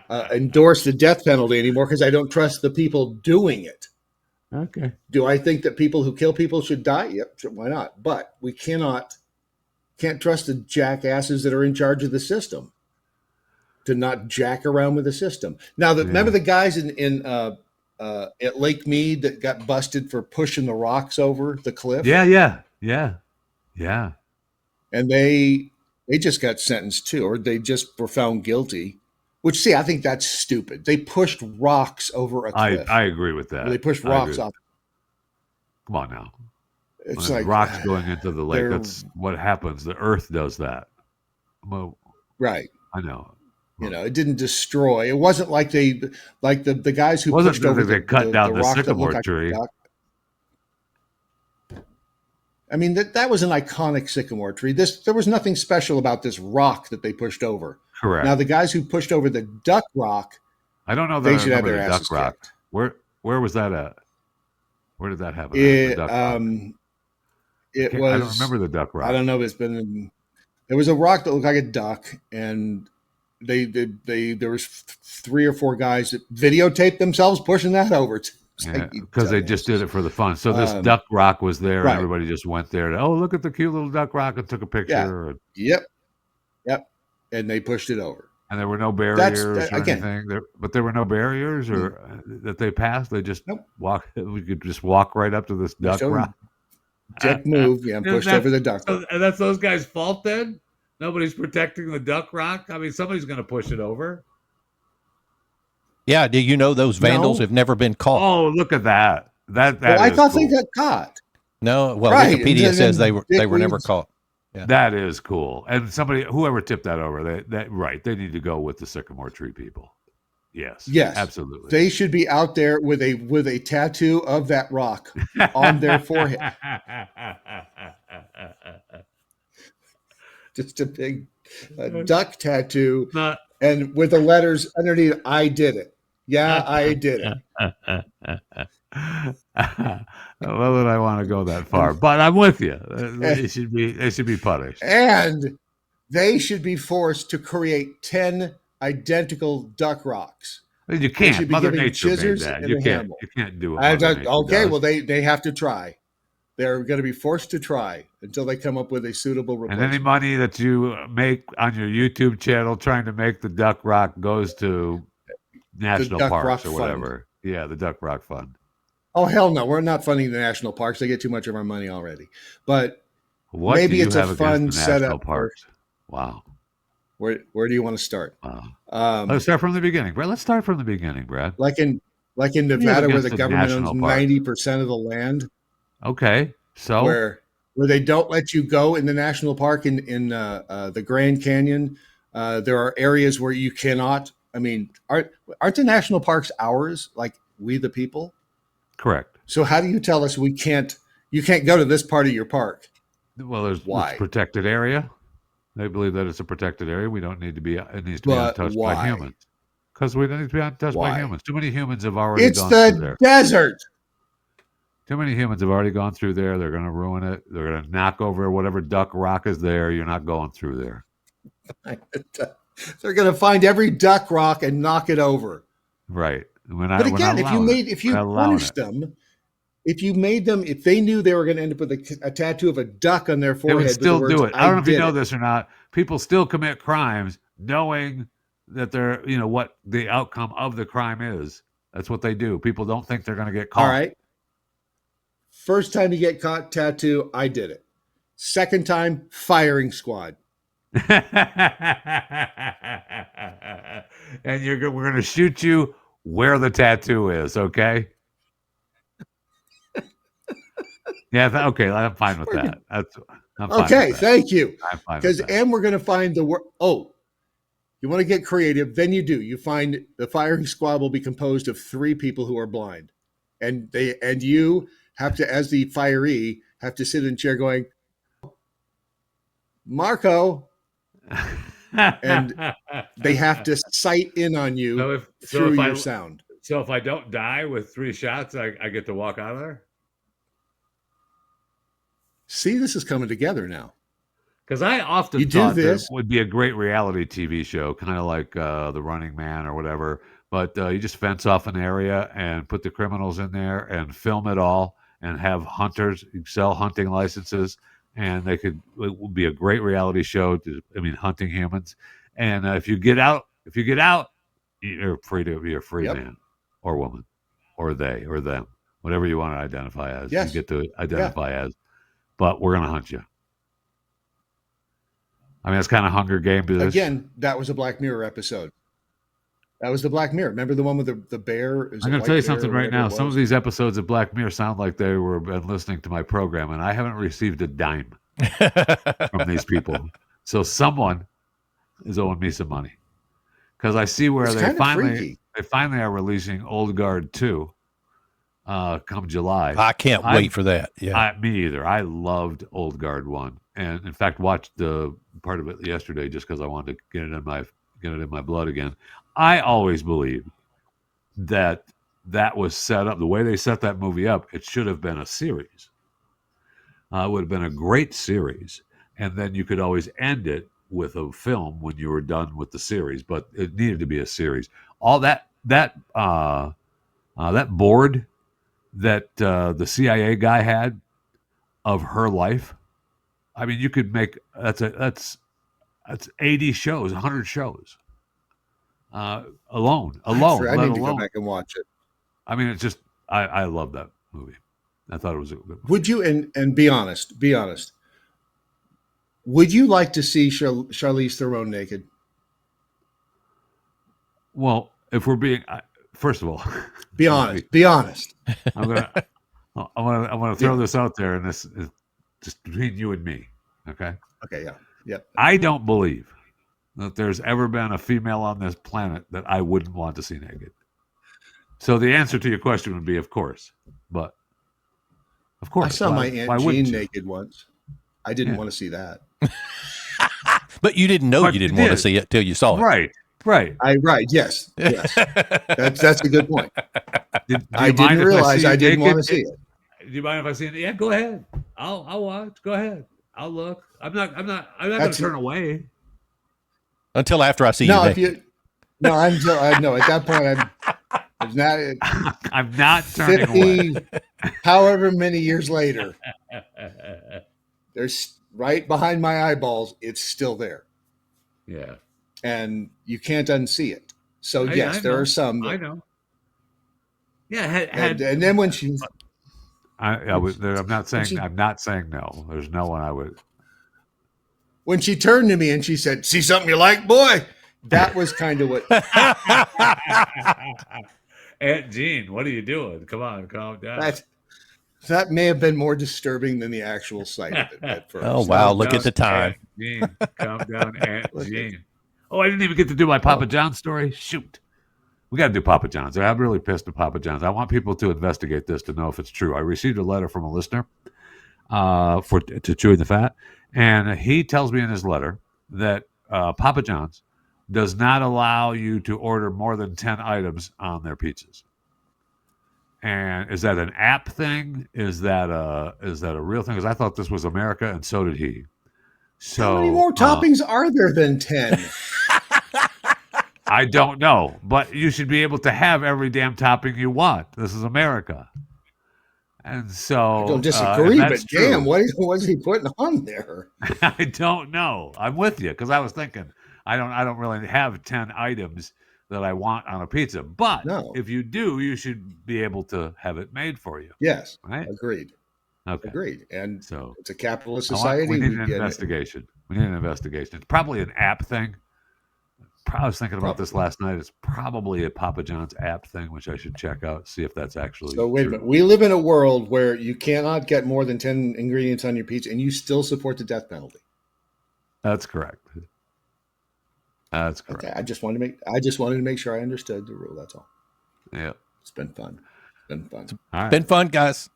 endorse the death penalty anymore because I don't trust the people doing it. Okay. Do I think that people who kill people should die? Yep, sure, why not? But we can't trust the jackasses that are in charge of the system to not jack around with the system. Now, remember the guys at Lake Mead that got busted for pushing the rocks over the cliff? Yeah. And they just got sentenced too, or they just were found guilty. Which, see, I think that's stupid. They pushed rocks over a cliff. I agree with that. They pushed rocks off. Come on now. It's When like rocks going into the lake. That's what happens. The earth does that. Well, right. I know. You know, it didn't destroy. It wasn't like the guys who pushed over they cut down the rock that sycamore looked like tree. a duck. I mean, that was an iconic sycamore tree. There was nothing special about this rock that they pushed over. Correct. Now, the guys who pushed over the duck rock, I don't know that they I should have remember their the asses duck rock. kicked. Where was that at? Where did that happen? It the duck rock? It was. I don't remember the duck rock. I don't know if it's been. There was a rock that looked like a duck, and there was 3 or 4 guys that videotaped themselves pushing that over. Because they just did it for the fun. So this duck rock was there, right. and everybody just went there to, oh, look at the cute little duck rock, and took a picture. Yeah. Yep. And they pushed it over. And there were no barriers or anything. But there were no barriers that they passed. They just walk. We could just walk right up to this duck rock. Dick moved, and pushed over the duck rock. And that's those guys' fault then? Nobody's protecting the duck rock? I mean, somebody's going to push it over. Yeah, do you know those vandals have never been caught? Oh, look at that. That I thought cool. they got caught. No, well, right. Wikipedia says they were never caught. Yeah. That is cool. And whoever tipped that over, they need to go with the sycamore tree people. Yes, absolutely. They should be out there with a tattoo of that rock on their forehead. Just a big duck tattoo, and with the letters underneath, I did it. Yeah, I did it. Well, then I want to go that far, but I'm with you. They should be punished, and they should be forced to create 10 identical duck rocks. You can't. Mother Nature made that. You can't do it. Okay, well they have to try. They're going to be forced to try until they come up with a suitable replacement. And any money that you make on your YouTube channel trying to make the duck rock goes to national parks or whatever. Fund. Yeah, the Duck Rock Fund. Oh, hell no. We're not funding the national parks. They get too much of our money already. But what maybe it's a fun setup. Parks? Wow. Where do you want to start? Wow. Let's start from the beginning, Brad. Let's start from the beginning, Brad. Like in Nevada, where the government owns 90% of the land. Okay. So where they don't let you go in the national park in the Grand Canyon. There are areas where you cannot. I mean, aren't the national parks ours? Like we the people? Correct. So how do you tell us you can't go to this part of your park? Well, it's a protected area. They believe that it's a protected area. We don't need to be. It needs to be untouched by humans. Because we don't need to be untouched by humans. Too many humans have already gone through there. It's the desert. Too many humans have already gone through there. They're going to ruin it. They're going to knock over whatever duck rock is there. You're not going through there. They're going to find every duck rock and knock it over. Right. But again, if you punished them, if they knew they were going to end up with a tattoo of a duck on their forehead, they would still do it. I don't know if you know this or not. People still commit crimes knowing that they're, what the outcome of the crime is. That's what they do. People don't think they're going to get caught. All right. First time you get caught tattoo, I did it. Second time, firing squad. And we're going to shoot you where the tattoo is, okay? Yeah, okay, I'm fine with that. I'm fine Okay, with that. thank you. I'm fine with Because that. and we're going to find the word. Oh, you want to get creative? Then you do. You find the firing squad will be composed of 3 people who are blind, and you have to, as the firee, have to sit in a chair going, Marco, and they have to sight in on you through your sound. So if I don't die with 3 shots, I get to walk out of there? See, this is coming together now. Because I often thought this would be a great reality TV show, kind of like The Running Man or whatever. But you just fence off an area and put the criminals in there and film it all and have hunters sell hunting licenses. And it would be a great reality show. Hunting humans. And if you get out, you're free to be a free man or woman or they or them, whatever you want to identify as. Yes. You get to identify as. But we're going to hunt you. It's kind of Hunger Game business. Again, that was a Black Mirror episode. That was the Black Mirror. Remember the one with the bear? I'm going to tell you something right now. Some of these episodes of Black Mirror sound like they were been listening to my program, and I haven't received a dime from these people. So someone is owing me some money. Because I see where they finally are releasing Old Guard 2 come July. I can't wait for that. Yeah, me either. I loved Old Guard 1. And in fact, watched the part of it yesterday just because I wanted to get it in my blood again. I always believed that was set up the way they set that movie up. It should have been a series. It would have been a great series, and then you could always end it with a film when you were done with the series. But it needed to be a series. All that board that the CIA guy had of her life. You could make that's 80 shows, 100 shows alone. I need to go back and watch it. It's just I love that movie. I thought it was a good movie. Would you and be honest? Would you like to see Charlize Theron naked? Well, if we're being first of all, be honest. I'm gonna throw this out there, and this is just between you and me, okay? Okay, yeah. Yep. I don't believe that there's ever been a female on this planet that I wouldn't want to see naked. So the answer to your question would be, of course. But, of course. I saw my Aunt Jean naked once. I didn't want to see that. But you didn't know you didn't want to see it till you saw it. Right. Right. Yes. That's a good point. I didn't realize I didn't want to see it. Do you mind if I see it? Yeah, go ahead. I'll watch. Go ahead. I'll look. I'm not going to turn away until after I see you naked. No, at that point I'm not turning away. However many years later, there's right behind my eyeballs. It's still there. Yeah, and you can't unsee it. So yes, there are some. I know. Yeah, and then when she. I'm not saying no. There's no one I would. When she turned to me and she said, "See something you like, boy?" That was kind of what. Aunt Jean, what are you doing? Come on, calm down. That may have been more disturbing than the actual sight of it at first. Oh wow! Look at the time. Aunt Jean, calm down, Aunt Jean. Oh, I didn't even get to do my Papa John's story. Shoot. We got to do Papa John's. I'm really pissed at Papa John's. I want people to investigate this to know if it's true. I received a letter from a listener to Chewing the Fat, and he tells me in his letter that Papa John's does not allow you to order more than 10 items on their pizzas. And is that an app thing? Is that a real thing? Because I thought this was America, and so did he. So how many more toppings are there than 10? I don't know, but you should be able to have every damn topping you want. This is America. And so I don't disagree, but damn, what is he putting on there? I don't know. I'm with you because I was thinking I don't really have 10 items that I want on a pizza. But if you do, you should be able to have it made for you. Yes. Right? Agreed. Okay. Agreed. And so it's a capitalist society. We need an investigation. We need an investigation. It's probably an app thing. I was thinking about this last night. It's probably a Papa John's app thing, which I should check out, see if that's actually So wait a true. minute. We live in a world where you cannot get more than 10 ingredients on your pizza, and you still support the death penalty. That's correct. That's correct. Okay, I just wanted to make sure I understood the rule. That's all. Yeah. It's been fun. All right. Been fun, guys.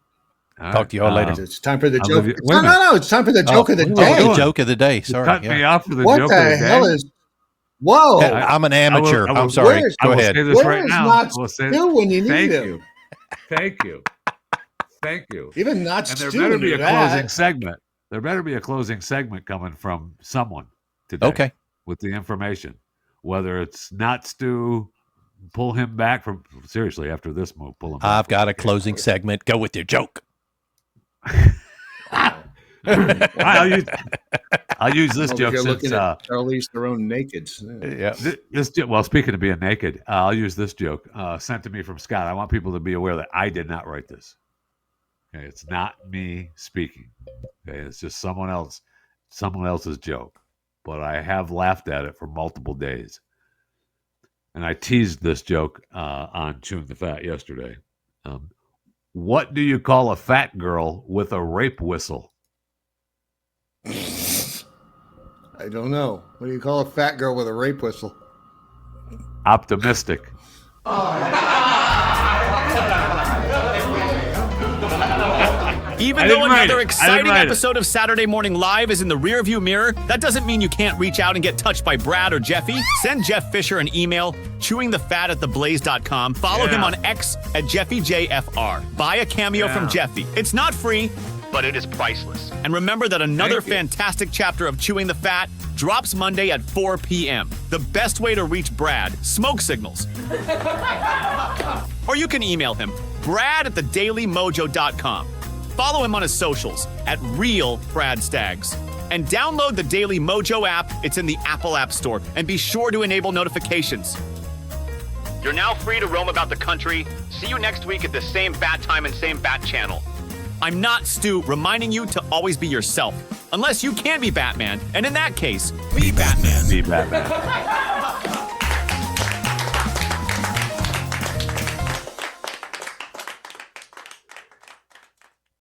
All Talk to y'all later. It's time for the I'll joke. leave you- wait a minute. No. It's time for the joke of the Oh, day. the joke of the day. Sorry. Cut me Yeah. off for the What joke the of the hell day. is? Whoa! I'm an amateur. I will- I'm sorry. where's- Go I will ahead. say this Where right is now. not I will say Stu when you need thank him? you. Thank you. Thank you. Even not And there Stu better would be do a that. closing segment. There better be a closing segment coming from someone today. Okay. With the information. Whether it's not Stu, pull him back from seriously after this move. Pull him back. I've got a closing segment. Go with your joke. I'll use this Over joke here since looking at Charlize Theron naked. Yeah. well, speaking of being naked, I'll use this joke sent to me from Scott. I want people to be aware that I did not write this. Okay, it's not me speaking. Okay, it's just someone else's joke. But I have laughed at it for multiple days. And I teased this joke on Chewing the Fat yesterday. What do you call a fat girl with a rape whistle? I don't know. What do you call a fat girl with a rape whistle? Optimistic. Even though another exciting episode of Saturday Morning Live is in the rearview mirror, that doesn't mean you can't reach out and get touched by Brad or Jeffy. Send Jeff Fisher an email, chewingthefat@theblaze.com. Follow him on X at JeffyJFR. Buy a cameo from Jeffy. It's not free, but it is priceless. And remember that another fantastic chapter of Chewing the Fat drops Monday at 4 p.m. The best way to reach Brad, smoke signals. Or you can email him, brad@thedailymojo.com. Follow him on his socials at Real Brad Staggs. And download the Daily Mojo app. It's in the Apple App Store. And be sure to enable notifications. You're now free to roam about the country. See you next week at the same bat time and same bat channel. I'm not Stu, reminding you to always be yourself. Unless you can be Batman. And in that case, be Batman. Be Batman.